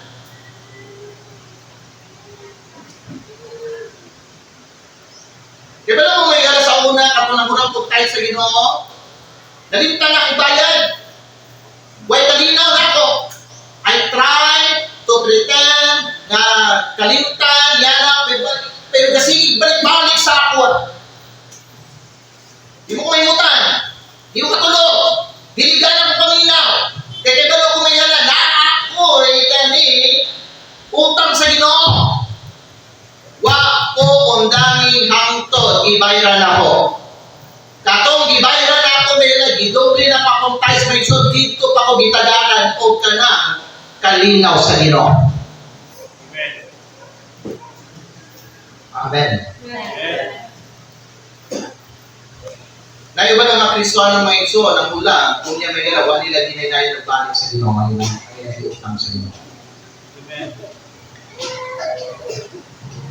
Di ba lang may sa una kapunang-unang pagkain sa Ginoo? Nalimtan na ibayad. Way kalinaw na ako. I try to pretend na kalimtan, yana, pero kasi balik-balik sa ako. Di mo ko mahimutan. Di mo katulog. Diligan ako paminaw. Kaya kaya ko mayala na ako ay kani utang sa Ginoo. Wa ko undani hangtod ibayran ako. Katong gibayran ako mayala gidoble na pakontais may sud dito pa ko gitagakan og kana kalinaw sa Ginoo. Amen. Amen. Amen. Kaya ba mga Kristiyano may iso, ang mula, kung niya may galawa nila, dinay ng balik sa Ginoo ngayon. Kaya iutang sa Ginoo. Amen.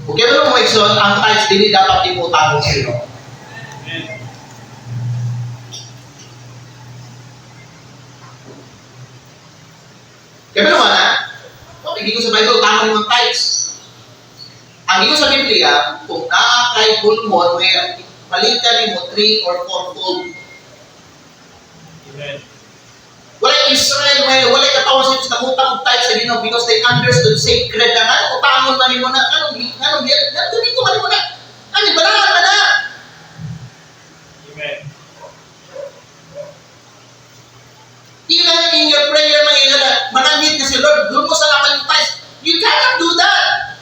Okay ba mga iso, ang tithes din dapat iputang sa Ginoo. Amen. Kaya ba naman ha? Hindi ko sa Bible, tama rin ang tithes. Ang iyo sa Biblia, kung nakakay pulmon, may palitan mo 3 or 4 fold. Amen. Wala Israel, wala katawan sa Diyos na utang og tithes sa Ginoo because they understood sacred na nga, utangon man mo na, anong dito man mo na, ano, balahan ka na. Amen. Even in your prayer, manamit ka si Lord, doon mo sa laman yung tithes. You cannot do that.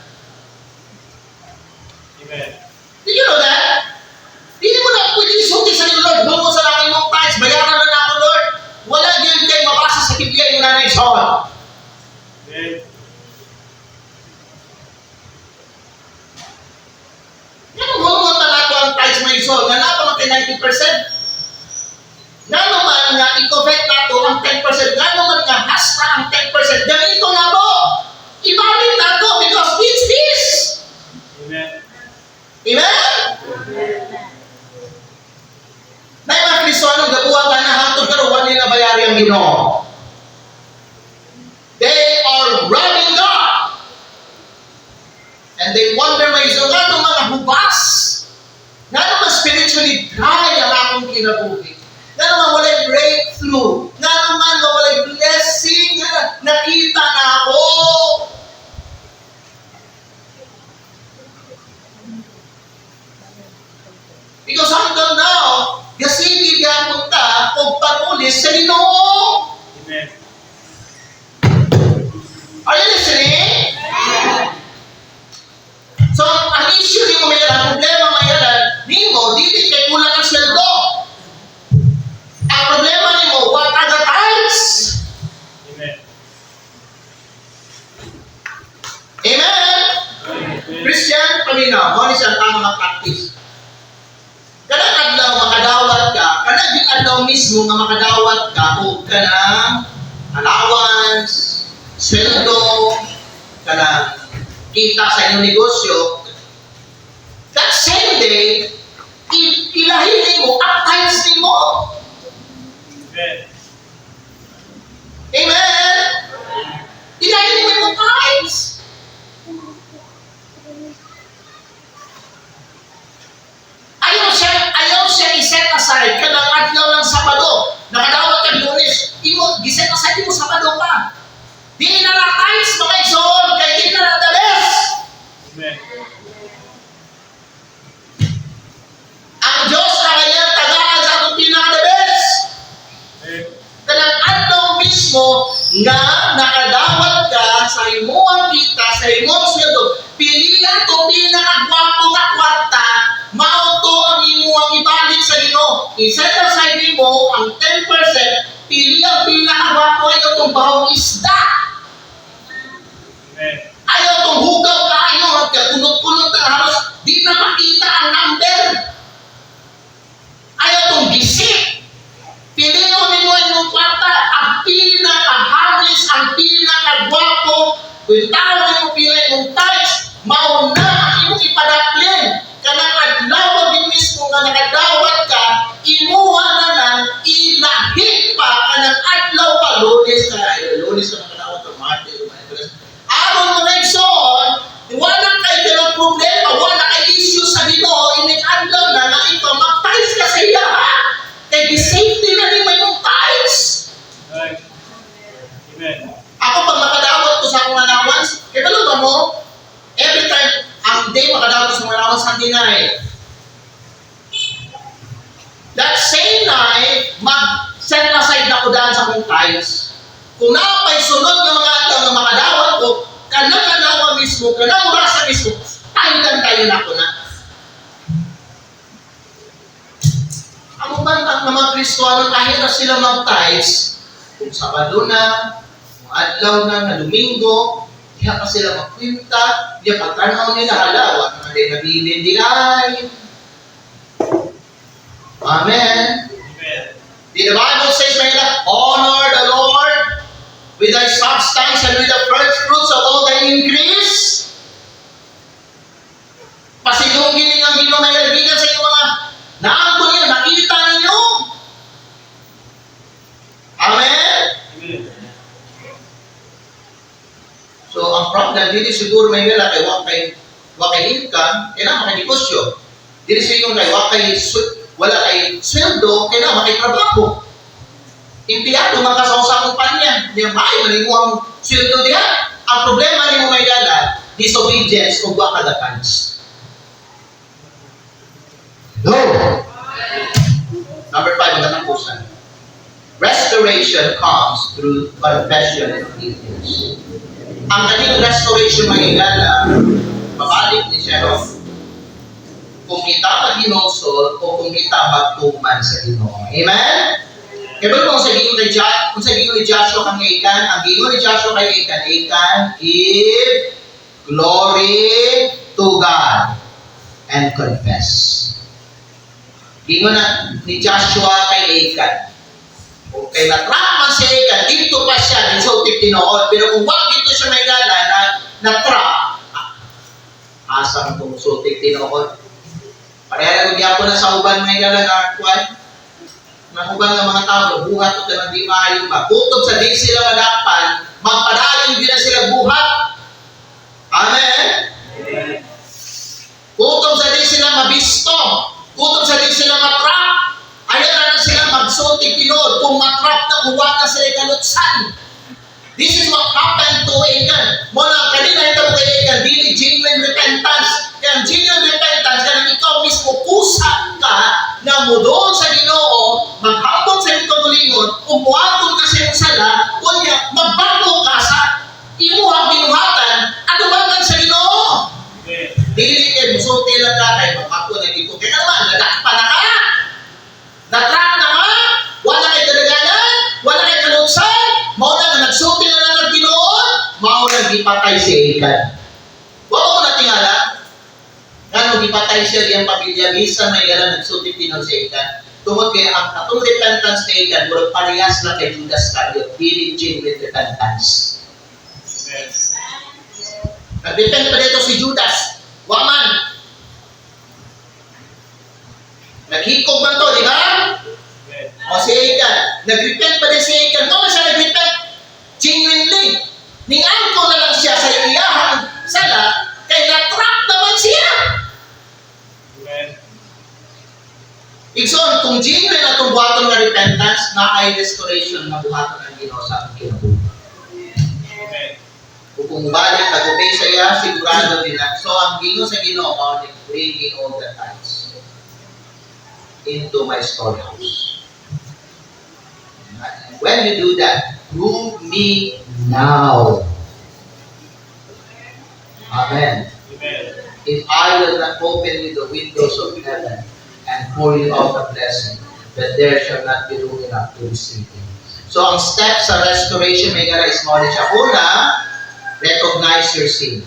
Amen. Did you know that? Hindi mo na pwede isulti sa Lord, doon mo sa laman yung tithes, bayaran na ako, Lord. Wala din kayo mabasa sa Biblia yung nanay son. Amen. Yan ang huwag na nato ang tithes may son, nga napamatay 90%. Nga naman nga i-covet nato ang 10%, nga naman nga hasta ang 10%, ganito na po. Ibalik nato because it's this. Amen. Amen? Na yung mga Kristiyano, gabuha ka na hantod karuan nila bayari ang Ginoo. They are robbing God. And they wonder may iso, nga naman mga hubas. Nga naman spiritually dry ang akong kinabuhi. Nga naman walay breakthrough. Nga naman walay blessing. Nakita na ako. Because until now, gasili diyan punta o panulis sa Ginoo. Amen. Are you listening? So, ang issue ni mo mayalan, problema mayalan, ni mo, dili kay kulang ang sweldo. Ang problema ni mo, what are the tithes? Amen. Amen? Christian, paminaw, mo ni siya ang mga practice. Kanang adlaw makadawat ka, kanang yung adlaw mismo nga makadawat ka, o kanang allowance, sweldo, kanang kita sa inyong negosyo, that same day, ilahin mo, ang tithes din mo. Amen. Amen? Ilahin mo yung tithes. Ayaw siya i-set aside kanang adlaw ng Sabado. Nakadawat ka Lunes, gi-set aside mo Sabado pa. Di na na tithes mga igsoon, kay di na na the best. Amen. Ang Diyos na kanyang tagaan sa atong pinaka-the best. Amen. Kanang adlaw mismo nga nakadawat ka sa imuang kita, sa imuang sweldo, pili ato pinaka-gwapo nga kwarta, mauto ang imuang ibalik sa Ginoo. I-set aside mo ang 10%, pili ang pinaka-gwapo ay itong bahong isda. Amen. Ayaw itong hugaw kayo, kunot-kunot na halos, di na makita ang number. Ayaw itong gisip. Piliin mo yung kwarta, ang pinaka-hamis, ang pinaka-gwapo, kung tawag mo piliin mong tithes, mauna ang imong ipadaplin. Kanang adlaw din mismo nga nakadawat ka, imuha na lang, ilahin pa, kanang adlaw pa, Lunes ka nakadawat ka, Martes, aron mo na igsoon, wala kay ganang problema, wala kay issue sa Ginoo, inig-adlaw na nga ikaw, mag-tithes ka sa iya, ha? Kaya safety na rin may mong tithes. Amen. Ako pag makadawat ko sa akong allowance, kaya ba mo, every time, ang day makadawat ko sa akong allowance, Sunday night. That same night, mag-set aside na ko daan sa akong tithes. Kung napay sunod ng mga adlaw na makadawat ko, kanang anawa mismo, kanang rasa mismo, tayo na ako na. Ang bantang ng mga Kristiyano, kahit na sila mag-tithes, kung Sabado na, kung adlaw na Domingo, diya pa sila magkwinta, diya pagtanaw nila, halawa, mga nabilin di ay. Amen. The Bible says, may honor the Lord with thy substance and with the first fruits of all thy increase. Pasilungin ninyo ang Ginoo may kaibigan sa inyong mga naangko niyo, nakita ninyo. Amen? Amen. So, ang problem, dili siguro may wala kay wakay income, kailangan makadegosyo. Dili siguro kay wala kay sweldo, kailangan makitrabaho. Empleyado man ka sa usang kumpanya, di ba ay malimo ang sweldo diha. Ang problema nimo may dala, disobedience o wakadapans. No. Number 5, ang katapusan. Restoration comes through confession and obedience. Ang kaning restoration mahigala, mabalik ni siya, no? Kung kita mag-inosol o kung kita magtuman sa Ginoo. Amen? Kaya kung sa Ginoo ni Joshua kang ikan, ang Ginoo ni Joshua kay ikan, give glory to God and confess. Ginoo na ni Joshua kay ikan. Okay, na-trap man siya ikan, dito pa siya, insultive tinood. Pero kung wag dito siya may gala na-trap, asang insultive tinood. Pareha lang po na sa uban may gala na kuwan. Nakuban ng mga tao, buhat o tanang di maayon ba. Kutob sa di sila madapan, magpadayon din na sila buhat. Amen? Kutob sa di sila mabisto. Kutob sa di sila matrap. Ayaw na sila magsulti tinood. Kung matrap na uwan na sila kalutsan. This is what happened to Achan. Mula kanina ito kay Achan, dili genuine repentance. Kaya genuine repentance, kaya ikaw mismo kusa ka na mudon sa Ginoo, maghapon sa iyong katulingon, umuhatod ka sa iyong sala, kunya, magbago ka sa imuhang binuhatan, at umangan sa Ginoo. Dili kayo, musulti lang ka, kaya maghapon na dito. Kaya naman, nadakpa na ka. Natrap na ka. Wala kay kadagalan. Wala kay kalutsan. Mauna na nagsulti na lang ng Ginoo. Mauna gipatay si Achan. Wala ko natingala. Ganong gipatay siya diyang pamilya. Bisa may gala nagsulti Ginoo si Achan. Tungod kay ang katong repentance ni Achan, murag parehas na kay Judas Iscariot. Dili genuine repentance. Amen. Nag-repent pa dito si Judas. Waman. Naghikog man to, di ba? O si Achan, nag-repent pa din si Achan. Kung siya nag-repent, genuinely, ning-angko na lang siya sa iyahang sala, kaya na-trap naman siya. Amen. Igsoon, kung genuine na itong buhaton na repentance, na ay restoration na buhaton ng Ginoo sa ating kinabuhi. Amen. Kung balik, nag-obey sa iya, sigurado din na. So, ang Ginoo sa Ginoo, bring me all the times into my storehouse. When you do that, prove me now. Amen. Amen. If I will not open you the windows of heaven and pour you out a blessing, that there shall not be room enough to receive it. So, ang steps sa restoration may gara is knowledge. Una, recognize your sin.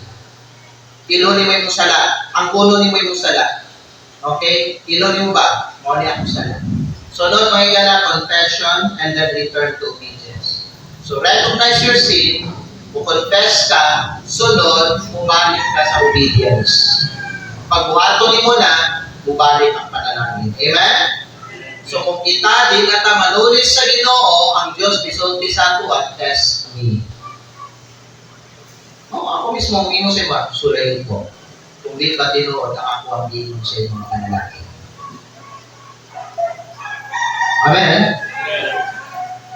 Ilunin mo yung sala. Ang kuno ni mo yung sala. Okay? Ilunin mo ba? Muli ako sala. Sunod, mahigala, confession, and then return to obedience. So, recognize your sin, confess ka, sunod, bumalik ka sa obedience. Pag buhaton mo na, bumalik ang panalangin. Amen? So, kung kita, di na ta manulis sa Ginoo, ang Diyos bisulti sa ato at test me. Ako mismo, ang ino sa iba, sulayin ko. Kung di ka tinuod, ako ang ino sa iba mga panalangin. Amen?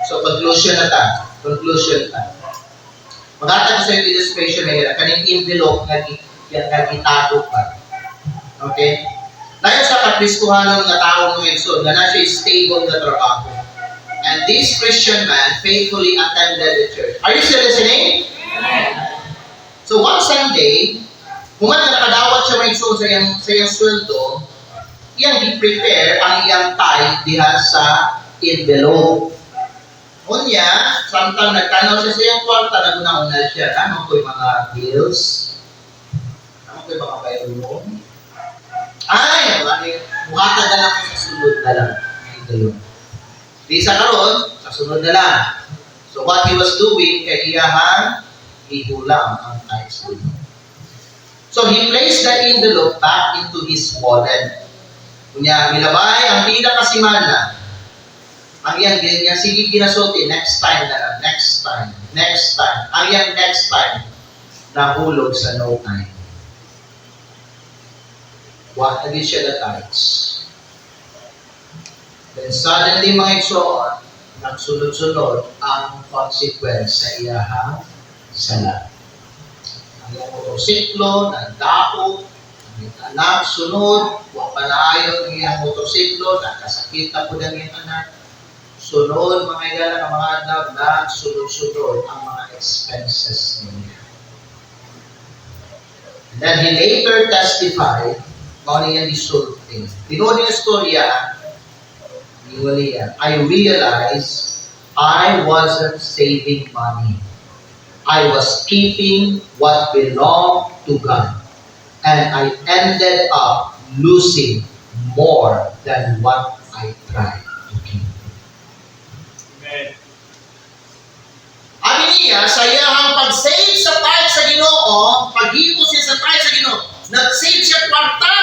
So, conclusion na ta. Conclusion ta. Magkata ko sa yung illustration na yun, kaning envelope na nagitago pa. Okay? Ngayon sa kapriskuhanon nga tao ng Edson, na na siya stable na trabaho. And this Christian man faithfully attended the church. Are you still listening? So, one Sunday, kung nga nakadawat siya may Edson sa iyang sweldo, iyang i-prepare ang iyang tithe diha sa envelope. Unya, samtang nagtanaw siya sa iyang kwarta, naguna-una siya, ano ko yung mga bills? Ano ko yung mga bayro? Ay, buhata na lang ko sa sunod na lang. Ito yun. Di sa karon, sa sunod na lang. So what he was doing, kay iyahang ihulam ang tithes sa Ginoo. So he placed the envelope back into his wallet. Kunya, milabay ang pinakasimana. Ang iyang niya, sige ginasulti, next time na lang, next time. Ang iyang next time, nahulog sa no time. What again siya the tithes? Then suddenly, mga igsoon, nagsunod-sunod ang consequence sa iyahang sala. Ang iyang motorsiklo, nagdako, anak, sunod, wapalayon ang iyang motorsiklo, nagkasakit na po ng iyang anak. Sunod, mga igala ng mga adlaw, nagsunod-sunod ang mga expenses niya. And then he later testified, kung ano yan isulting. Tinuod niya istorya, I realized I wasn't saving money. I was keeping what belonged to God. And I ended up losing more than what I tried to keep. Amen. Abi niya, sa iyang pag-save sa tithe sa Ginoo, paghipos siya sa tithe sa Ginoo, nag-save siya kwarta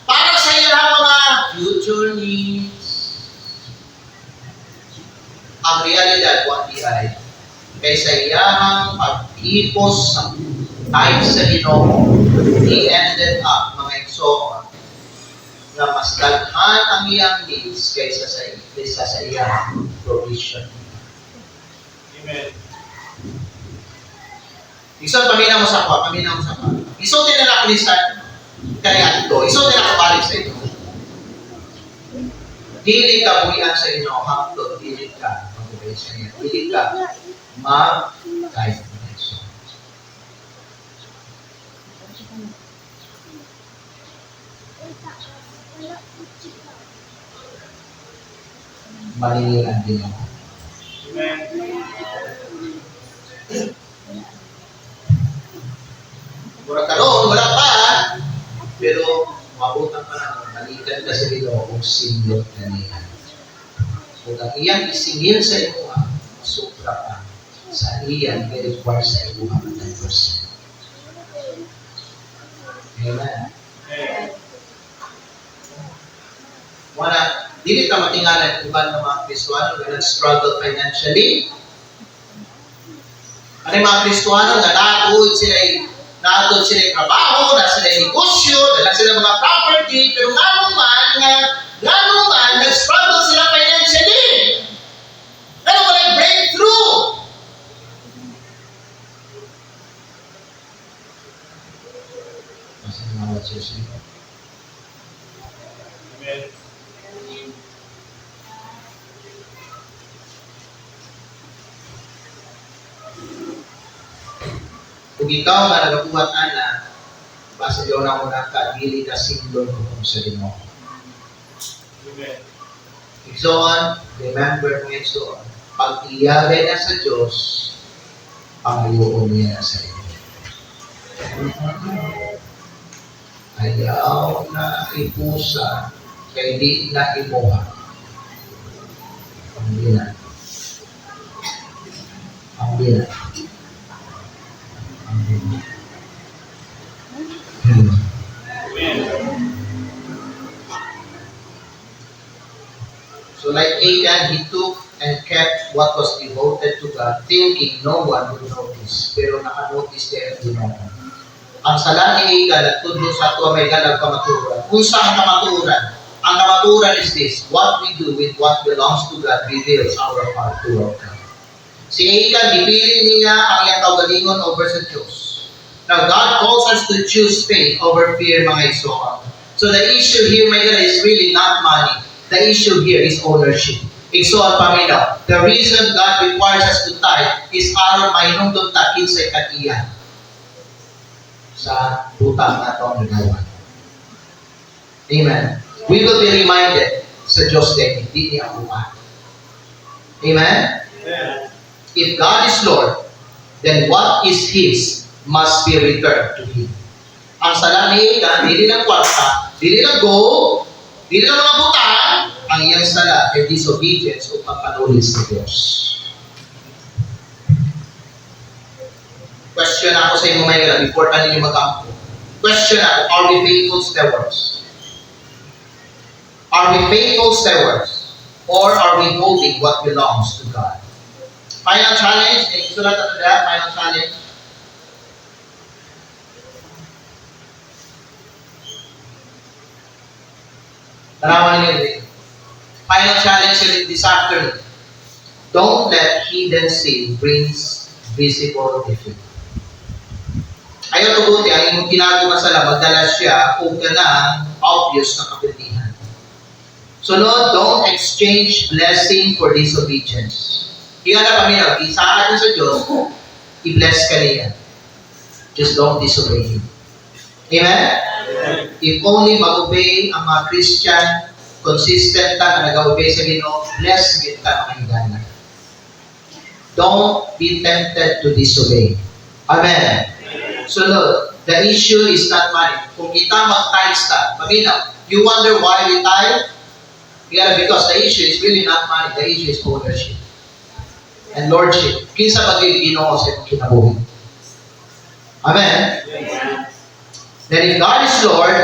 para sa iyang mga future needs. Ang realidad, what ay, kaysa iyang paghipos sa tithe sa Ginoo, he ended up, mga igsoon, na mas daghan ang iyang needs kaysa sa iyang provision. Amen. Isang paminaw mo sa kwa. Isang din na nakulisan kaya ito. Isang din na kabalik sa ito. Dili ka buhian sa inyo, hangtod, dili ka mabuhay sa inyo. Dili ka mag-guide mo na iso. Malilian din ako. Amen. Mura karoon, wala pa. Pero, mabutan pa na, balikan ka sa Ginoo kung sinlot na niya. Kung ang iyang isingil sa iyo, masupra ka sa iyang i-require sa iyo 100%. Amen. Amen. Wala, dili ka matingalan iban ng mga Kristuano na nag-struggle financially. Ano yung mga Kristuano na naatod sila yung trabaho, na sila yung negosyo, na sila mga property, pero gano'n man, nag-struggle sila financially. Pero walang breakthrough. Kasi mga watchers nito. Amen. Kung ikaw nga nagabuhat ana, basta yun ang una ka, dili ka sinlon kung sa Ginoo. Amen. Igsoon, remember mo igsoon, pag iyabe na sa Diyos, pangayoon niya na sa iyo. Ayaw na ipusa, kay di na imuha. Hindi na. So like Achan, he took and kept what was devoted to God, thinking no one would notice. Pero naka-notice niya ang Ginoo. Ang sala ni Achan, nagtudlo sa ato may galag kamaturan. Kung saan kamaturan? Ang kamaturan is this: what we do with what belongs to God reveals our heart toward God. Si Achan, dipili niya ang iyang kaugalingon over sa Diyos. Now, God calls us to choose faith over fear, mga igsoon. So the issue here, my God, is really not money. The issue here is ownership. Igsoon paminaw. The reason God requires us to tithe is aron mahinungdon ta kinsay katiyan sa butang na itong nagawa. Amen. We will be reminded sa Diyos din, hindi niya buwan. Amen? Amen. If God is Lord, then what is His must be returned to Him. Ang sala ni Achan, hindi ng kwarta, hindi ng gold, hindi ng mga butang, ang ang iyang sala kay disobedience o pagpanulis sa Diyos. Question ako sa inyo ngayon before tayo mag-ampo. Question ako, are we faithful stewards? Are we faithful stewards? Or are we holding what belongs to God? Final challenge. Isulat natin na, final challenge. Tanawan niyo din. Final challenge ulit this afternoon. Don't let hidden sin brings visible defeat. Ayaw tubuti, ang inyong ginagawa sa labag, magdala siya kung ka ng obvious na kapitihan. Sunod, don't exchange blessing for disobedience. Kaya na kami na, isa atin sa Diyos, i-bless ka niya. Just don't disobey Him. Amen? If only mag-obey ang mga Christian, consistent na nag-obey sa Ginoo, bless kita mga higala. Don't be tempted to disobey. Amen. Sunod, the issue is not money. Kung kita mag-tithes ka, paminaw, you wonder why we tithe? Yeah, because the issue is really not money. The issue is ownership and lordship. Kinsa bagay Ginoo sa imong kinabuhi. Amen. Then if God is Lord,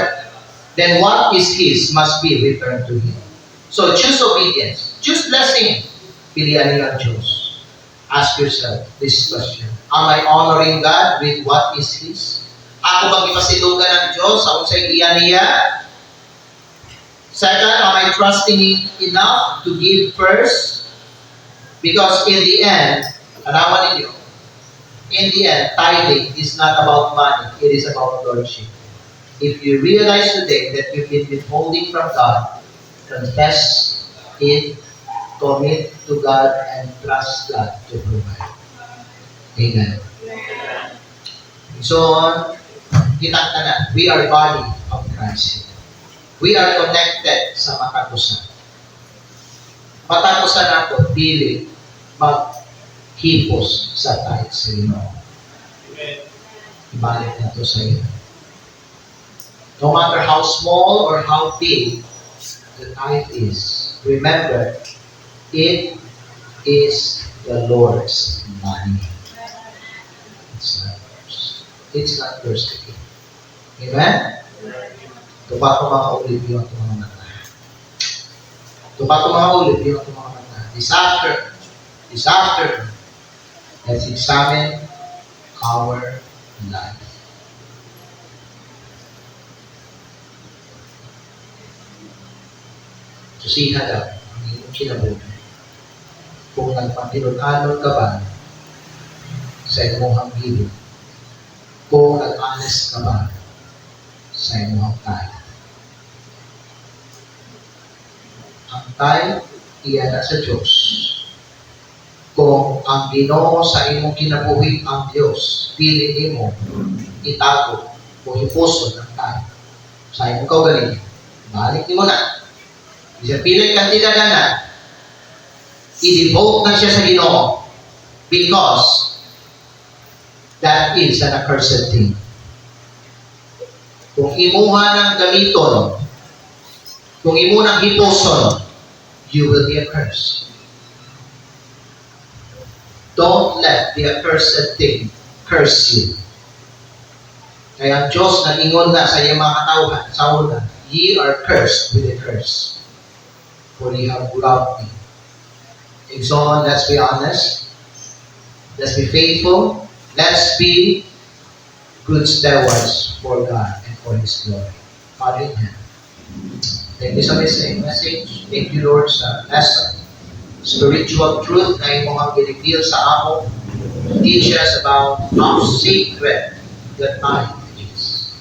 then what is His must be returned to Him. So choose obedience. Choose blessing. Pilihan niyo ang Diyos. Ask yourself this question. Am I honoring God with what is His? Ako bang ipasilugan ng Diyos sa unsay giyan niya? Second, am I trusting Him enough to give first? Because in the end, alaman ninyo, in the end, tithing is not about money. It is about lordship. If you realize today that you've been withholding from God, confess it, commit to God, and trust God to provide. Amen. So, kitang tanan, we are body of Christ. We are connected sa matapusan. Matapusan ako, dili maghipos sa tithe sa Ginoo. Ibalik na to sa iyo. No matter how small or how big the tithe is, remember, it is the Lord's money. It's not yours. It's not yours to give. Amen? Tupa ko mga ulit yun at mga mata. Tupa ko mga ulit yun at mga mata. This after, let's examine our life. Susiha lang ang iyong kinabuhi. Kung nagpangilon-alon ka ba sa iyong gilid, kung nag-honest ka ba sa iyong tayo. Ang tayo, iyan na sa Diyos. Kung ang Ginoo sa imong kinabuhi ang Diyos, pili mo, itago, o ipuso ng tayo sa imong kaugalingon. Balik mo na. Isa pili kang tinadanan, i-devote na siya sa Ginoo because that is an accursed thing. Kung imuha ng gamiton, kung imo ng hiposon, you will be accursed. Don't let the accursed thing curse you. Kaya ang Diyos nag-ingon na sa iyong mga katawhan, sa una, ye are cursed with a curse, for ye have loved me. And so on, let's be honest. Let's be faithful. Let's be good stewards for God and for His glory. Father in heaven, thank you sa message. Thank you, Lord, sa lesson. Spiritual truth na imo ang ginigil sa ako. Teach us about how sacred the time is.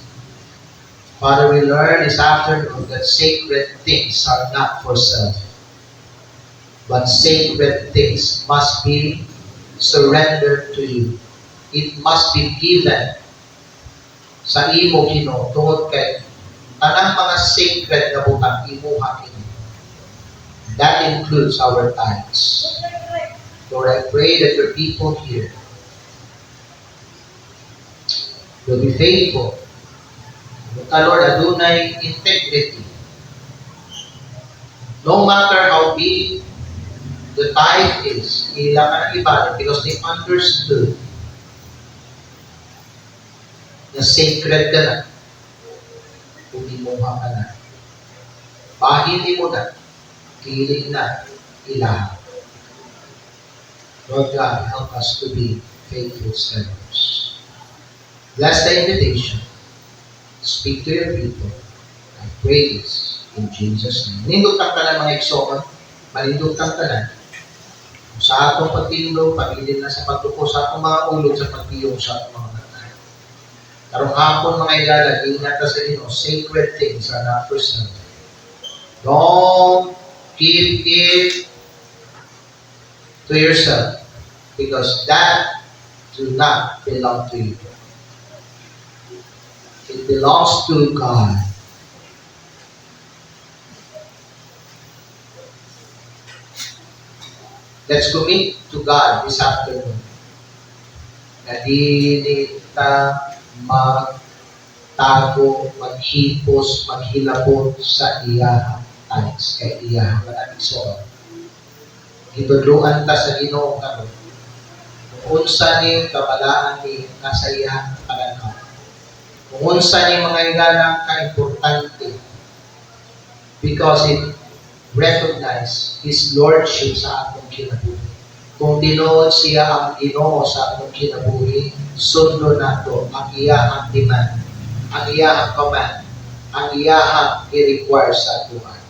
Father, we learn this afternoon that sacred things are not for self, but sacred things must be surrendered to you. It must be given sa imo Ginoo tungod kay tanang mga sacred na butang imuha kini. That includes our tithes. Lord, I pray that your people here will be faithful. Lord, adunay integrity. No matter how big the tithe is, ila ka na ibalik because they understood na sacred ka na. Umimuha ka na. Bahili mo na. Kiling na. Ilaha. Lord God, help us to be faithful servants. Bless the invitation. Speak to your people. I pray this in Jesus' name. Manindutang ka na mga iksoon. Manindutang ka na. Sa atong pagtindo, pagilin na sa pagtuko, sa atong mga ulog, sa pagtiyong, sa atong mga natay. Karong hapon mga igalag, ingat ka sa inyo, sacred things are not for sale. Don't keep it to yourself because that do not belong to you. It belongs to God. Let's commit to God this afternoon na dili ta magtago, maghipos, maghilabot sa iyahang thanks kay iyahang maraming soon. Gitudluan ta sa Ginoo karon. Kung unsa ni kabalaan ni nasa iyahang pananaw. Kung unsa ni mga igalang ka-importante because it recognize His Lordship sa atong kinabuhi. Kung tinuod siya ang Ginoo sa atong kinabuhi, sundo nato ang iyahang demand, ang iyahang command, ang iyahang i-require sa atuhan.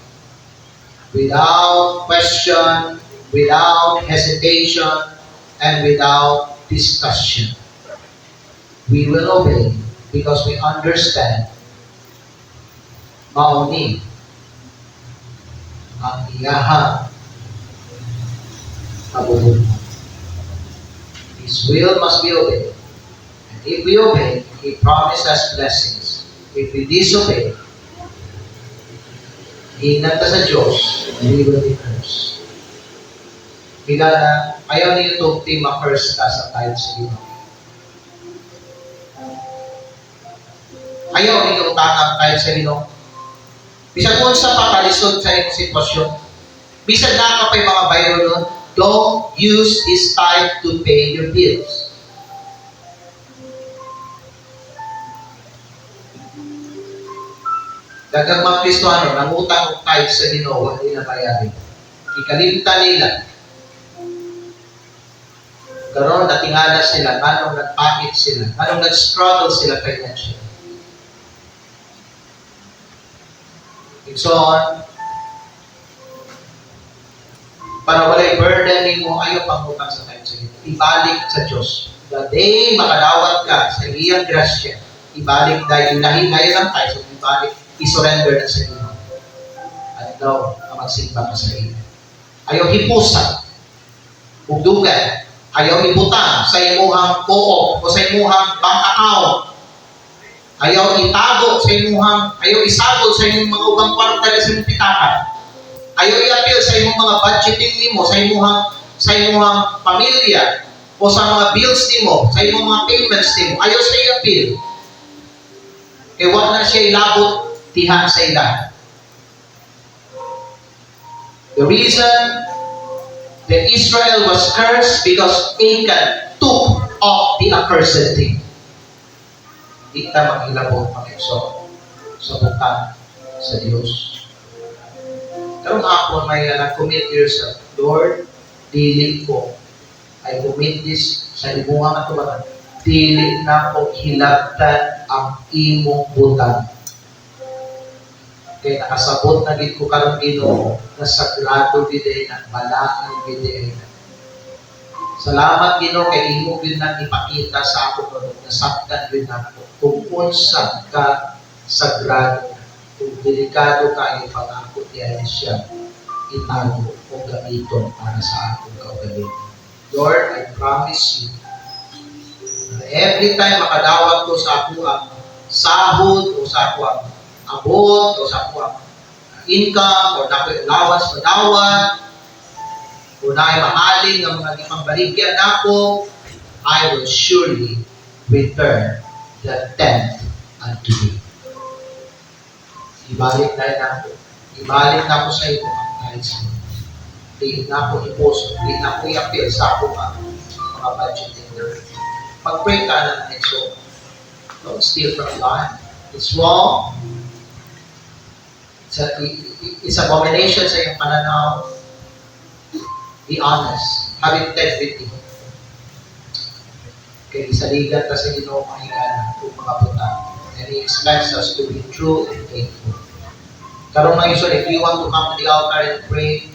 Without question, without hesitation, and without discussion, we will obey because we understand mauni ang iyahang kabubuhan. His will must be obeyed. And if we obey, He promised us blessings. If we disobey, ingat ka sa Diyos, we will be cursed. Bila na, ayaw niyo itong ma-curse ka sa tithe sa Ginoo. Ayaw niyo utangang tithe sa Ginoo. Bisag kung sa pakalisod sa iyong sitwasyon, bisag na ka pa'y mga bayro nun, don't use His tithe to pay your bills. Dagang mga Kristohano, nangutang og tithe sa Ginoo, hindi na bayarin. Ikalimtan nila. Karon natingala sila, anong nagpakit sila, anong nag-struggle sila financially. And so on, para walay burden ni mo, ayaw pangutang sa tithe sa Ginoo. Ibalik sa Diyos. The day makadawat ka sa iyang grasya, ibalik dahil nahingayon ang tithe, so ibalik, isurrender na sa Ginoo. At daw, magsimba ka sa iyo. Ayaw hipusan, ugdugan, ayaw ibutang sa imuhang co-op o sa imuhang bank account. Ayaw itago sa imuhang, ayaw isagol sa imong mga ubang kwarta sa imong pitakan. Ayaw i-appeal sa imong mga budgeting nimo, sa imong pamilya, o sa mga bills nimo, sa imong mga payments nimo. Ayaw sa i-appeal. Kaya wag na siya ilabot tihan sa ila. The reason that Israel was cursed because Achan took off the accursed thing. Di ka maghilabot mag-exo sa butang sa Diyos. Karong hapon may commit yourself. Lord, dili ko. I commit this sa imuhang atubangan. Dili na ko hilabtan ang imong butang. Kaya nakasabot na gid ko karong Ginoo na sagrado gid na balaan gid na. Salamat Ginoo kay imo gid na ipakita sa ako karon na saktan gid nako kung unsa ka sagrado, kung delikado kayo pag-akot diyan siya itago o gamiton para sa akong kaugalingon. Lord, I promise you na every time makadawat ko sa ako ang sahod o sa ako ang abot o sa ako ang income o na ako allowance madawat o na ay mahaling ng mga ipangbaligyan ako, I will surely return the tenth unto thee. Ibalik na ako. Ibalik na ako sa iyo ang needs mo. Di na ako i-post, di na ako i-appeal sa ako mga budgeting na. Mag-pray ka lang and so, don't steal from God. It's wrong. It's abomination sa iyong pananaw. Be honest. Have integrity. Kaya isaligan ka sa Ginoo mahiganan kung mga buta. And He expects us to be true and faithful. Karong mga iso, if you want to come to the altar and pray,